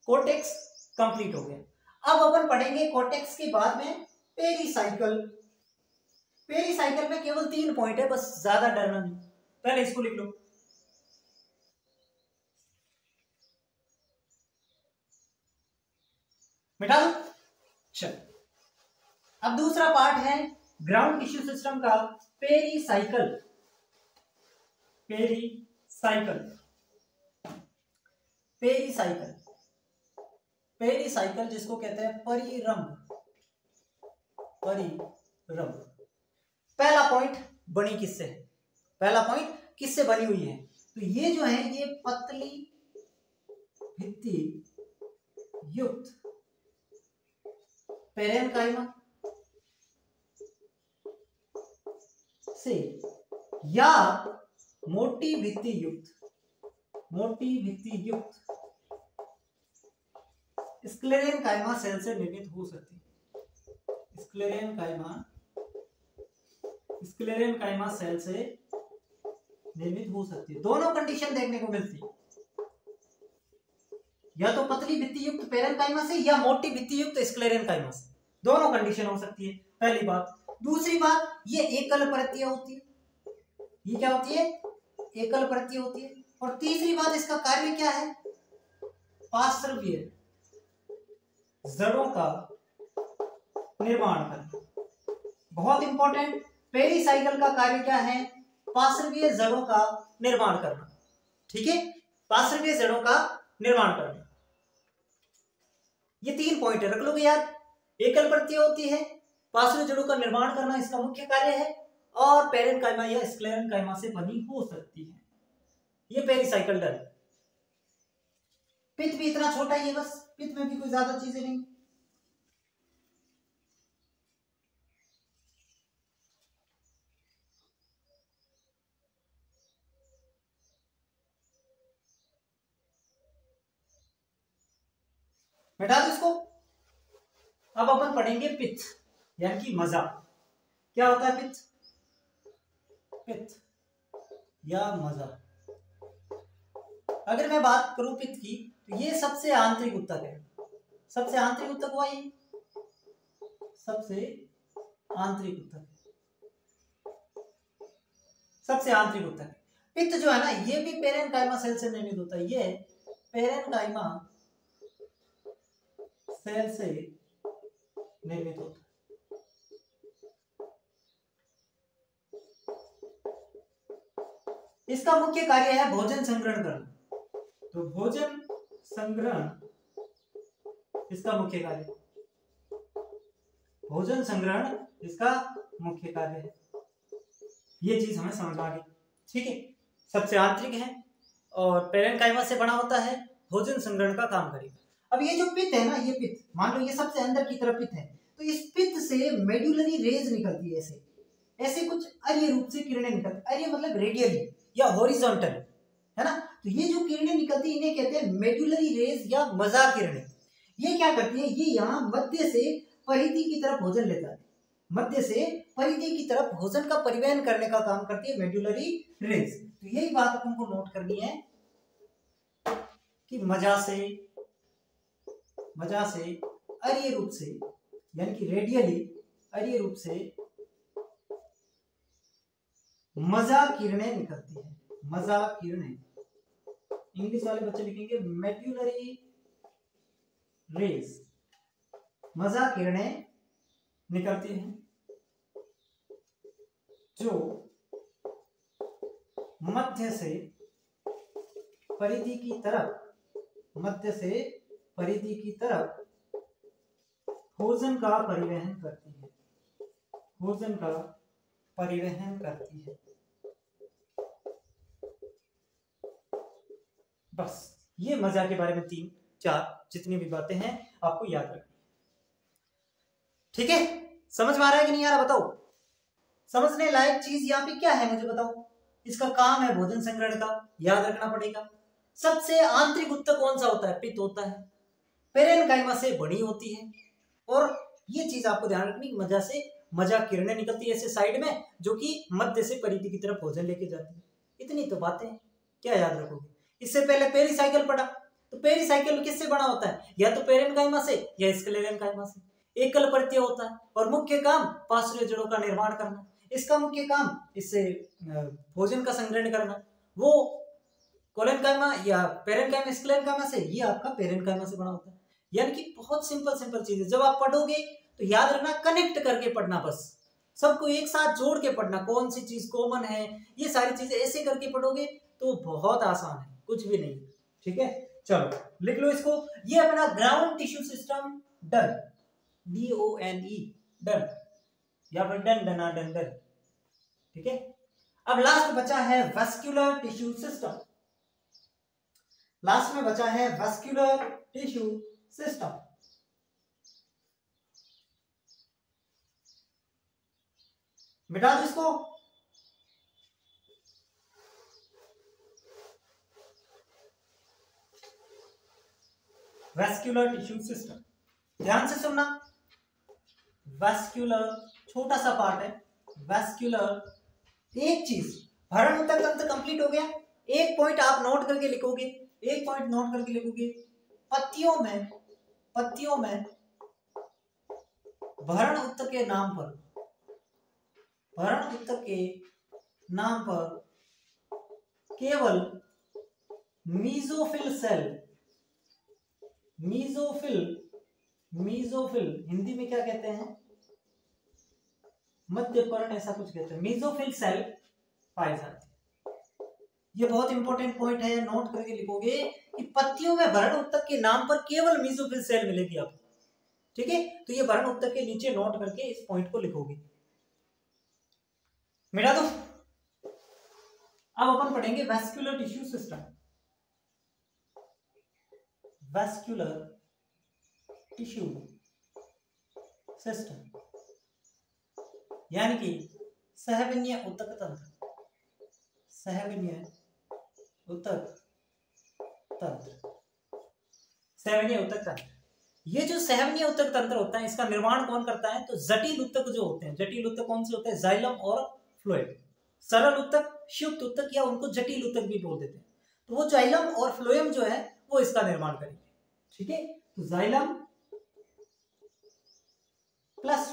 कोर्टेक्स कंप्लीट हो गया। अब अपन पढ़ेंगे कोर्टेक्स के बाद में पेरीसाइकल। पेरीसाइकल में केवल 3 पॉइंट है बस, ज्यादा डरना नहीं। पहले इसको लिख लो, मिटा दो। चल, अब दूसरा पार्ट है ग्राउंड टिश्यू सिस्टम का, पेरीसाइकल। पेरीसाइकल, पेरीसाइकल, पेरीसाइकल जिसको कहते हैं परिरंभ। परिरंभ। पहला पॉइंट बनी किससे? पहला पॉइंट किससे बनी हुई है? तो ये जो है ये पतली भित्ति युक्त पेरेन्काइमा से या मोटी भित्ति युक्त स्क्लेरेनकाइमा सेल से निर्मित हो सकती है। स्क्लेरेनकाइमा सेल से निर्मित हो सकती है। दोनों कंडीशन देखने को मिलती है, या तो पतली भित्ति युक्त पेरेन्काइमा से या मोटी भित्ति युक्त स्क्लेरेनकाइमा से। दोनों कंडीशन हो सकती है, पहली बात। दूसरी बात, ये एकल परतीय होती है। ये क्या होती है? एकल परतीय होती है। और तीसरी बात, इसका कार्य क्या है? पार्श्वीय जड़ों का निर्माण करना। बहुत इंपॉर्टेंट, पेरीसाइकल का कार्य क्या है? पार्श्वीय जड़ों का निर्माण करना। ठीक है, पार्श्वीय जड़ों का निर्माण करना। ये 3 पॉइंट है, रख लोगे याद। एकल परतीय होती है, पार्श्वीय जड़ों का निर्माण करना इसका मुख्य कार्य है, और पेरेन्काइमा या स्क्लेरेनकाइमा से बनी हो सकती है। ये पेरीसाइकल डर। पित्त भी इतना छोटा ही है बस, पित्त में भी कोई ज्यादा चीजें नहीं। बैठा दो इसको। अब अपन पढ़ेंगे पित्त यानी कि मजा। क्या होता है पित्त? पित्त या मजा। अगर मैं बात करूं पित्त की, तो ये सबसे आंतरिक उत्तक है। सबसे आंतरिक उत्तक हुआ ये, सबसे आंतरिक उत्तक, सबसे आंतरिक उत्तक। पित्त जो है ना, ये भी पेरेन्काइमा सेल से निर्मित होता है। ये पेरेन्काइमा सेल से निर्मित होता है। इसका मुख्य कार्य है भोजन संग्रहण करना। तो भोजन संग्रहण इसका मुख्य कार्य, भोजन संग्रहण इसका मुख्य कार्य है। ये चीज हमें समझ आ गई। ठीक है, सबसे आंतरिक है और पेरेन्काइमा से बना होता है, भोजन संग्रहण का काम करेगा। अब ये जो पित्त है ना, ये पित्त मान लो ये सबसे अंदर की तरफ पित्त है, तो इस पित्त से मेडुलरी रेज निकलती है। ऐसे ऐसे कुछ अर्य रूप से किरणें निकलती। अर्य मतलब रेडियली या हॉरिजॉन्टल, है ना। तो ये जो किरणें निकलती है इन्हें कहते हैं मेडुलरी रेज या मजा किरणें। ये क्या करती है? ये यहाँ मध्य से परिधि की तरफ भोजन लेता है। मध्य से परिधि की तरफ भोजन का परिवहन करने का काम करती है मेडुलरी रेज। तो यही बात अपन को नोट करनी है कि मजा से अर्य रूप से यानी कि रेडियली अर्य रूप से मजा किरणें निकलती है। मजा किरणें, इंग्लिश वाले बच्चे लिखेंगे मेडुलरी रेज। मजा किरणें निकलती हैं जो मध्य से परिधि की तरफ भोजन का परिवहन करती है। बस ये मजा के बारे में 3-4 जितनी भी बातें हैं आपको याद रखनी। ठीक है, समझ में आ रहा है कि नहीं आ रहा बताओ? समझने लायक चीज यहाँ पे क्या है मुझे बताओ? इसका काम है भोजन संग्रहण का, याद रखना पड़ेगा। सबसे आंतरिक उत्तक कौन सा होता है? पित्त होता है। पेरेनकाइमा से बनी होती है। और ये चीज आपको ध्यान रखनी, मजा किरणें निकलती है ऐसे साइड में, जो कि मध्य से परिधि की तरफ भोजन लेके जाती है। इतनी तो बातें क्या याद रखोगे? इससे पहले पेरिसाइकिल पढ़ा, तो पेरिसाइकिल किससे बना होता है? या तो पेरेनकाइमा से या स्क्लेरेनकाइमा से। एकल परतीय होता है और मुख्य काम पार्श्व जड़ों का निर्माण करना। इसका मुख्य काम इससे भोजन का संग्रहण करना। वो कोलेनकाइमा या पेरेनकाइमा स्क्लेरेनकाइमा से, ये आपका पेरेनकाइमा से बना होता है। यानी कि बहुत सिंपल चीज है। जब आप पढ़ोगे तो याद रखना, कनेक्ट करके पढ़ना, बस सबको एक साथ जोड़ के पढ़ना। कौन सी चीज कॉमन है, ये सारी चीजें ऐसे करके पढ़ोगे तो बहुत आसान है, कुछ भी नहीं। ठीक है, चलो लिख लो इसको। ये अपना ground tissue system done, DONE done, या फिर डन डन। ठीक है, अब लास्ट बचा है वेस्क्यूलर टिश्यू सिस्टम। लास्ट में बचा है वेस्क्यूलर टिश्यू सिस्टम। मिटा दो इसको। वेस्क्यूलर टिश्यू सिस्टम, ध्यान से सुनना। वेस्क्यूलर छोटा सा पार्ट है। वेस्क्यूलर, एक चीज, भरण उत्तक तंत्र कंप्लीट हो गया। एक पॉइंट आप नोट करके लिखोगे, पत्तियों में भरण उत्तक के नाम पर केवल मीजोफिल हिंदी में क्या कहते हैं? मध्यपर्ण, ऐसा कुछ कहते हैं। मीजोफिल सेल पाए जाते हैं। ये बहुत इंपॉर्टेंट पॉइंट है, नोट करके लिखोगे कि पत्तियों में भरण उत्तक के नाम पर केवल मीजोफिल सेल मिलेगी आपको। ठीक है, तो ये भरण उत्तक के नीचे नोट करके इस पॉइंट को लिखोगे। मिटा दो। अब अपन पढ़ेंगे vascular tissue system. Vascular tissue system यानी कि सहविन्य उत्तक तंत्र। सहविन्य उत्तक तंत्र। ये जो सहविन्य उत्तक तंत्र होता है, इसका निर्माण कौन करता है? तो जटिल उत्तक जो होते हैं। जटिल उत्तक कौन से होते हैं? जाइलम और फ्लोएम। सरल उत्तक, शुद्ध उत्तक, या उनको जटिल उत्तक भी बोल देते हैं। तो वो जाइलम और फ्लोएम जो है वो इसका निर्माण करेंगे। ठीक है, तो जाइलम प्लस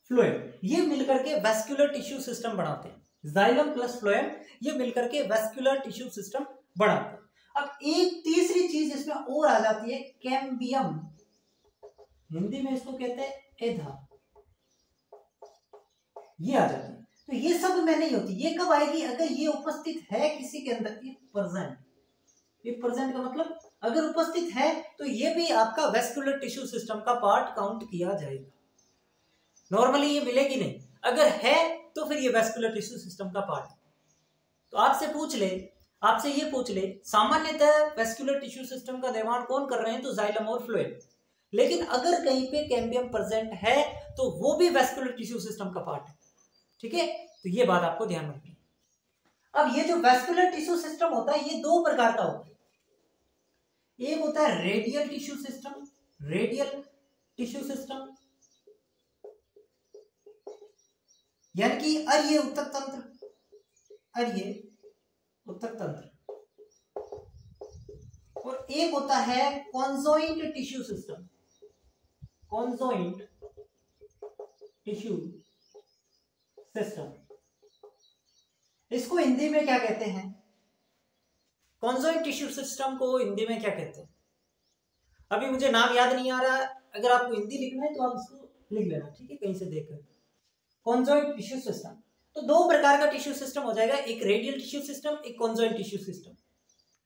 फ्लोएम, ये मिलकर के वेस्क्यूलर टिश्यू सिस्टम बनाते हैं। जाइलम प्लस फ्लोएम ये मिलकर के वेस्क्यूलर टिश्यू सिस्टम बनाते हैं। अब एक तीसरी चीज इसमें और आ जाती है, कैम्बियम। हिंदी में इसको कहते हैं एधा। ये आ जाती है। तो ये सब में नहीं होती। ये कब आएगी? अगर ये उपस्थित है किसी के अंदर, प्रेजेंट का मतलब अगर उपस्थित है तो ये भी आपका वेस्क्यूलर टिश्यू सिस्टम का पार्ट काउंट किया जाएगा। नॉर्मली ये मिलेगी नहीं, अगर है तो फिर ये वेस्क्यूलर टिश्यू सिस्टम का पार्ट है। तो आपसे ये पूछ ले सामान्यतः वेस्क्यूलर टिश्यू सिस्टम का निर्माण कौन कर रहे हैं? तो जाइलम और फ्लोएम। लेकिन अगर कहीं पे कैम्बियम प्रेजेंट है तो वो भी वेस्क्यूलर टिश्यू सिस्टम का पार्ट है। ठीक है, तो ये बात आपको ध्यान रखनी है। अब ये जो वेस्क्यूलर टिश्यू सिस्टम होता है ये दो प्रकार का होता है। एक होता है रेडियल टिश्यू सिस्टम, यानी कि अरीय उत्तक तंत्र, और एक होता है कॉन्जॉइंट टिश्यू सिस्टम। इसको हिंदी में क्या कहते हैं? कॉन्जॉइंट टिश्यू सिस्टम को हिंदी में क्या कहते हैं? अभी मुझे नाम याद नहीं आ रहा है, अगर आपको हिंदी लिखना है तो आप इसको लिख लेना, ठीक है, कहीं से देखकर। कॉन्जॉइंट टिश्यू सिस्टम, तो दो प्रकार का टिश्यू सिस्टम हो जाएगा, एक रेडियल टिश्यू सिस्टम, एक कॉन्जॉइंट टिश्यू सिस्टम,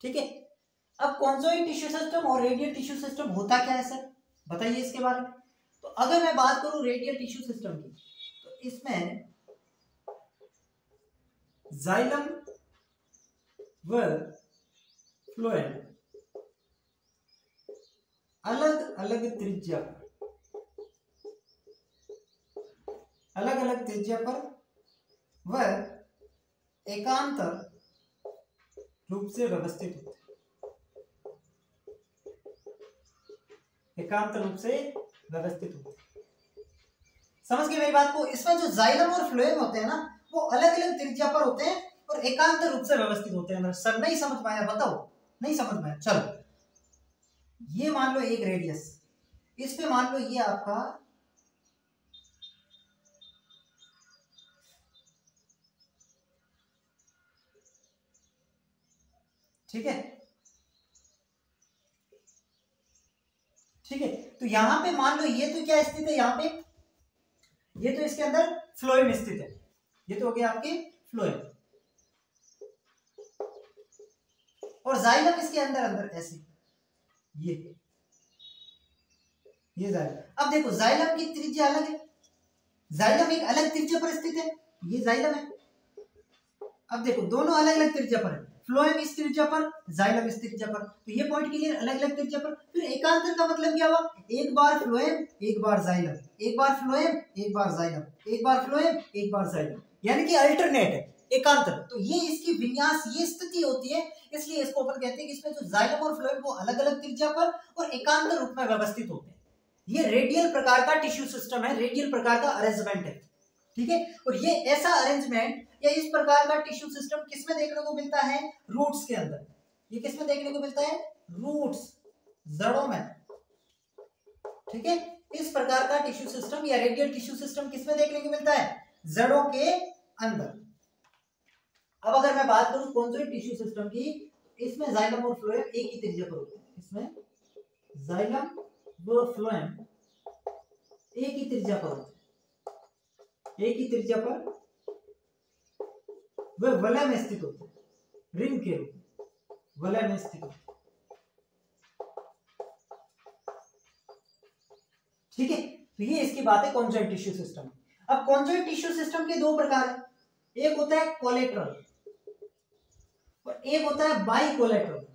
ठीक है। अब कॉन्जॉइंट टिश्यू सिस्टम और रेडियल टिश्यू सिस्टम होता क्या है सर, बताइए इसके बारे में। तो अगर मैं बात करूं रेडियल टिश्यू सिस्टम की, तो इसमें जाइलम व फ्लोएम अलग अलग त्रिज्या पर व एकांतर रूप से व्यवस्थित होते हैं, एकांतर रूप से व्यवस्थित होते हैं। समझ गए मेरी बात को। इसमें जो जाइलम और फ्लोएम होते हैं ना, वो अलग अलग त्रिज्या पर होते हैं और एकांतर रूप से व्यवस्थित होते हैं। सर नहीं समझ पाया, बताओ, नहीं समझ पाया, चलो ये मान लो एक रेडियस, इस पे मान लो ये आपका ठीक है, ठीक है। तो यहां पे मान लो ये तो क्या स्थित है, यहाँ पे ये तो इसके अंदर फ्लोएम स्थित है, ये तो हो गया आपके फ्लोएम, और जाइलम इसके अंदर अंदर ऐसे ये जाइलम। अब देखो जाइलम की त्रिज्या अलग है, जाइलम एक अलग त्रिज्या पर स्थित है, ये जाइलम है। अब देखो दोनों अलग अलग त्रिज्या पर है, फ्लोएम इस त्रिज्या पर, जाइलम इस त्रिज्या पर, तो ये पॉइंट क्लियर, अलग अलग त्रिज्या पर। फिर एकांतर का मतलब क्या हुआ, एक बार फ्लोएम एक बार जाइलम, एक बार फ्लोएम एक बार जाइलम, एक बार फ्लोएम एक बार जाइलम, यानी कि अल्टरनेट है, एकांतर। तो ये इसकी विन्यास, ये स्थिति होती है, इसलिए इसको अपन कहते हैं कि इसमें जो जाइलम और फ्लोएम वो अलग अलग त्रिज्या पर और एकांतर रूप में व्यवस्थित होते हैं। ये रेडियल प्रकार का टिश्यू सिस्टम है, रेडियल प्रकार का अरेंजमेंट है, ठीक है। और ये ऐसा अरेंजमेंट या इस प्रकार का टिश्यू सिस्टम किसमें देखने को मिलता है, रूट्स के अंदर। ये किसमें देखने को मिलता है, रूट्स, जड़ों में, ठीक है। इस प्रकार का टिश्यू सिस्टम या रेडियल टिश्यू सिस्टम किसमें देखने को मिलता है, जड़ों के अंदर। अब अगर मैं बात करूं कॉन्जॉइंट टिश्यू सिस्टम की, इसमें जाइलम और फ्लोएम एक ही त्रिज्या पर होते हैं, इसमें जाइलम व फ्लोएम एक ही त्रिज्या पर होते हैं, एक ही त्रिज्या पर वे वलय में स्थित होते हैं, रिंग के रूप में वलय में स्थित होते हैं, ठीक है। तो ये इसकी बात है कॉन्जॉइंट टिश्यू सिस्टम। अब कॉन्जॉइंट टिश्यू सिस्टम के दो प्रकार है, एक होता है कोलेट्रल और एक होता है बाइकोलेट्रल।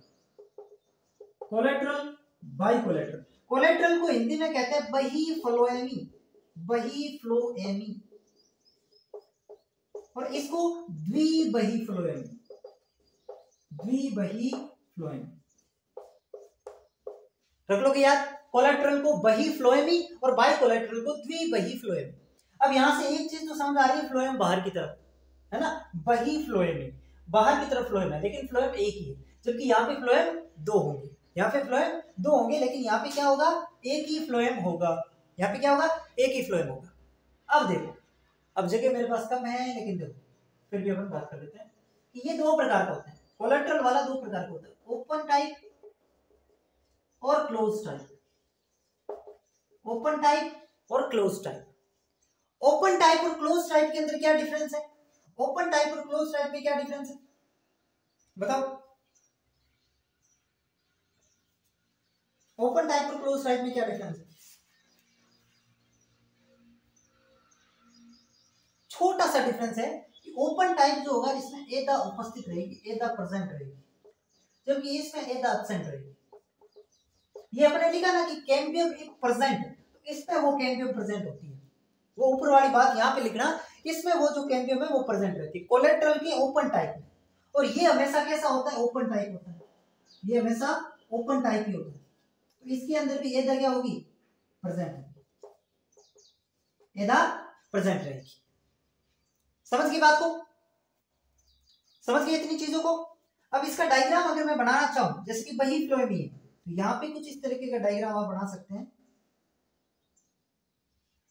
कोलेट्रल, बाइकोलेट्रल। कोलेट्रल को हिंदी में कहते हैं बही फ्लोएमी, बही फ्लोएमी, और इसको द्विबही फ्लोएमी, द्विबही फ्लोएमी रख लोगे याद। कोलेट्रल को बही फ्लोएमी और बाइकोलेट्रल को द्विबही फ्लोएमी। अब यहां से एक चीज तो समझ आ रही है, फ्लोएम बाहर की तरफ है ना, बही फ्लोएमी बाहर की तरफ फ्लोएम है, लेकिन फ्लोएम एक ही है, जबकि यहाँ पे फ्लोएम दो होंगे, यहाँ पे फ्लोएम दो होंगे, लेकिन यहाँ पे क्या होगा, एक ही फ्लोएम होगा, यहाँ पे क्या होगा, एक ही फ्लोएम होगा। अब देखो, अब जगह मेरे पास कम है, लेकिन देखो फिर भी अपन बात कर लेते हैं कि ये दो प्रकार का होता है, कोलेट्रल वाला दो प्रकार का होता है, ओपन टाइप और क्लोज टाइप, ओपन टाइप और क्लोज टाइप। ओपन टाइप और क्लोज टाइप के अंदर क्या डिफरेंस है, ओपन टाइप और क्लोज टाइप में क्या डिफरेंस है बताओ। ओपन टाइप और क्लोज टाइप में क्या डिफरेंस है, छोटा सा डिफरेंस है कि ओपन टाइप जो होगा इसमें एदा उपस्थित रहेगी, एदा प्रेजेंट रहेगी, जबकि इसमें एदा एब्सेंट रहेगी। ये अपने लिखा ना कि कैम्बियम प्रेजेंट, तो इसमें वो कैम्बियम प्रेजेंट होती है, वो ऊपर वाली बात यहाँ पे लिखना, इसमें वो जो कैम्बियम है वो प्रेजेंट रहती है कोलेट्रल के ओपन टाइप में। और ये हमेशा कैसा होता है, ओपन टाइप होता है, ये हमेशा ओपन टाइप ही होता है। तो इसके अंदर भी एदा क्या होगी, प्रेजेंट होगी, एदा प्रेजेंट रहेगी। समझ गई बात को, समझ गए इतनी चीजों को। अब इसका डायग्राम अगर मैं बनाना चाहूं, जैसे कि बही फ्लोएमी है, तो यहाँ पे कुछ इस तरीके का डायग्राम आप बना सकते हैं।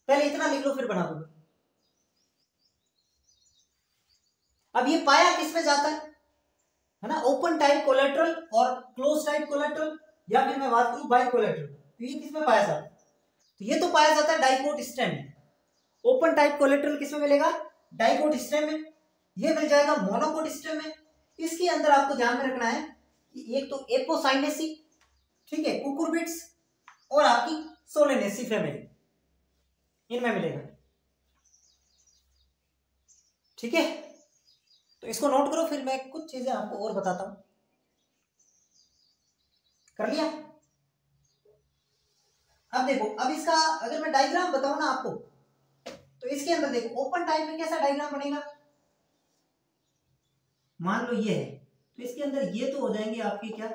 पहले इतना लिख लो फिर बना दूंगा। अब ये पाया किस में जाता है ना, ओपन टाइप कोलेट्रल और क्लोज टाइप कोलेट्रल, या फिर मैं बात करूं बाइकोलेटरल, तो ये किसमें पाया जाता है? तो ये तो पाया जाता है डाइकोट स्टेम में। ओपन टाइप कोलेटरल किसमें मिलेगा? डाइकोट स्टेम में। ये मिल जाएगा मोनोकोट स्टेम में। इसके अंदर आपको ध्यान में रखना है कि एक तो एपोसाइनेसी, ठीक है, कुकुरबिट्स और आपकी सोलेनेसी फैमिली, इनमें मिलेगा। ठीक है, तो इसको नोट करो, फिर मैं कुछ चीजें आपको और बताता हूं। कर लिया? अब देखो, अब इसका अगर मैं डायग्राम बताऊं ना आपको, तो इसके अंदर देखो ओपन टाइप में कैसा डायग्राम बनेगा। मान लो ये है, तो इसके अंदर ये तो हो जाएंगे आपके क्या,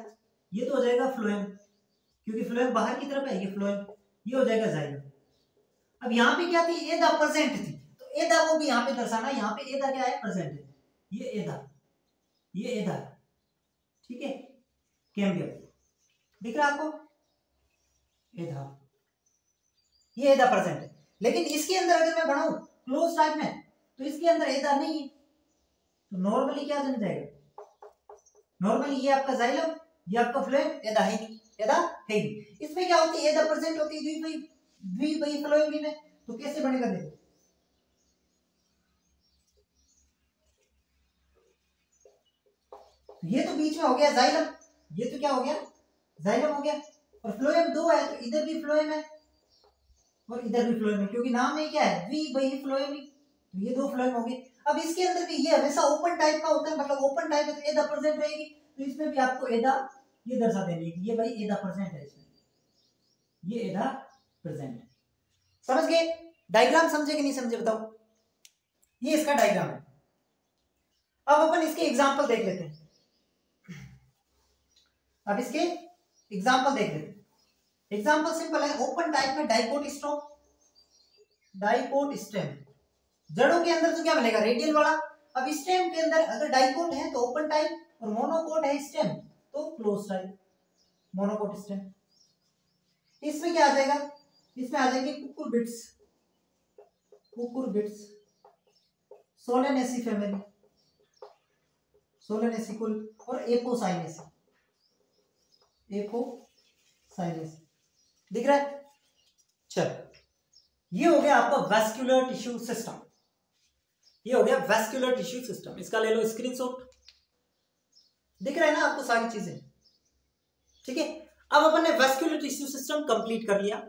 ये तो हो जाएगा फ्लोएम, क्योंकि फ्लोएम बाहर की तरफ है, ये फ्लोएम, ये हो जाएगा जाइलम। अब यहाँ पे क्या थी? एदा प्रेजेंट थी, तो एदा को भी यहाँ पे दर्शाना। यहाँ पे एदा क्या है? प्रेजेंट है। ये एदा, ये एदा, ठीक है, कैम्बियम दिख रहा है आपको? एदा, ये एदा प्रेजेंट है। लेकिन इसके अंदर अगर मैं बनाऊं क्लोज टाइप में, तो इसके अंदर एदा नहीं है, तो नॉर्मली क्या जम जाएगा? नॉर्मली ये आपका जाइलम, ये आपका फ्लोएम, एदा है नहीं, एदा है नहीं। इसमें क्या होती है? एदा प्रेजेंट होती है द्विबाही फ्लोएम में। तो कैसे बनेगा देखो, ये तो बीच में हो गया जाइलम, ये तो क्या हो गया? जाइलम हो गया। और फ्लोएम दो है, तो इधर भी फ्लोएम है और इधर भी फ्लोएम है, क्योंकि नाम में क्या है? द्विबाही फ्लोएम, तो ये दो फ्लोएम हो गए। अब इसके अंदर भी ये हमेशा ओपन टाइप का होता है, मतलब ओपन टाइप है तो एदा प्रेजेंट रहेगी, तो इसमें भी आपको एदा ये दर्शा देंगे कि ये भाई एदा प्रेजेंट है, इसमें ये एदा प्रेजेंट है। समझ गए? डायग्राम समझे कि नहीं समझे बताओ? ये इसका डायग्राम है। अब अपन इसके एग्जांपल देख लेते हैं। अब इसके एग्जांपल देख लेते हैं। एग्जांपल सिंपल है, ओपन टाइप में डाइकोट स्टॉक, डाइकोट स्टेम। जड़ों के अंदर तो क्या मिलेगा? रेडियल वाला। अब स्टेम के अंदर अगर डाइकोट है तो ओपन टाइप, और मोनोकोट है स्टेम तो क्लोज टाइप, मोनोकोट स्टेम। इसमें क्या आ जाएगा? इसमें आ जाएंगे cucurbits, cucurbits, Solanaceae family, Solanaceae कुल, और एपोसाइनेसी, एपोसाइनेसी। दिख रहा है? चल, ये हो गया आपका वैस्कुलर टिश्यू सिस्टम, ये हो गया वैस्कुलर टिश्यू सिस्टम। इसका ले लो स्क्रीनशॉट। दिख रहा है ना आपको सारी चीजें? ठीक है, अब अपन ने वैस्कुलर टिश्यू सिस्टम कंप्लीट कर लिया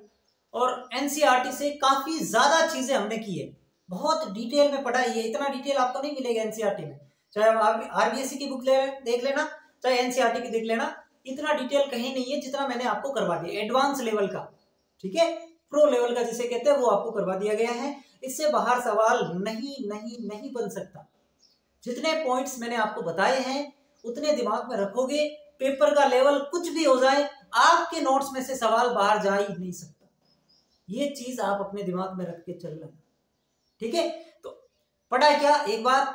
और एनसीईआरटी से काफी ज्यादा चीजें हमने की है, बहुत डिटेल में पढ़ा है। इतना डिटेल आपको नहीं मिलेगा एनसीईआरटी में, चाहे आप आरबीएससी की बुक देख लेना, चाहे एनसीईआरटी की देख लेना, इतना डिटेल कहीं नहीं है जितना मैंने आपको करवा दिया एडवांस लेवल का। ठीक है, प्रो लेवल का जिसे कहते हैं वो आपको करवा दिया गया है। इससे बाहर सवाल नहीं बन सकता। जितने पॉइंट्स मैंने आपको बताए हैं उतने दिमाग में रखोगे, पेपर का लेवल कुछ भी हो जाए, आपके नोट्स में से सवाल बाहर जा ही नहीं सकता। ये चीज आप अपने दिमाग में रख के चलना। ठीक है, तो पढ़ा क्या? एक बार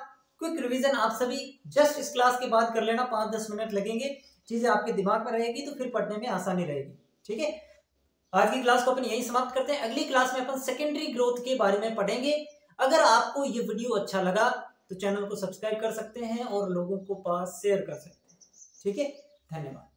क्विक रिवीजन आप सभी जस्ट इस क्लास के बाद कर लेना, 5-10 मिनट लगेंगे, चीजें आपके दिमाग में रहेगी तो फिर पढ़ने में आसानी रहेगी। ठीक है, आज की क्लास को अपन यही समाप्त करते हैं। अगली क्लास में अपन सेकेंडरी ग्रोथ के बारे में पढ़ेंगे। अगर आपको ये वीडियो अच्छा लगा तो चैनल को सब्सक्राइब कर सकते हैं और लोगों को पास शेयर कर सकते हैं। ठीक है, धन्यवाद।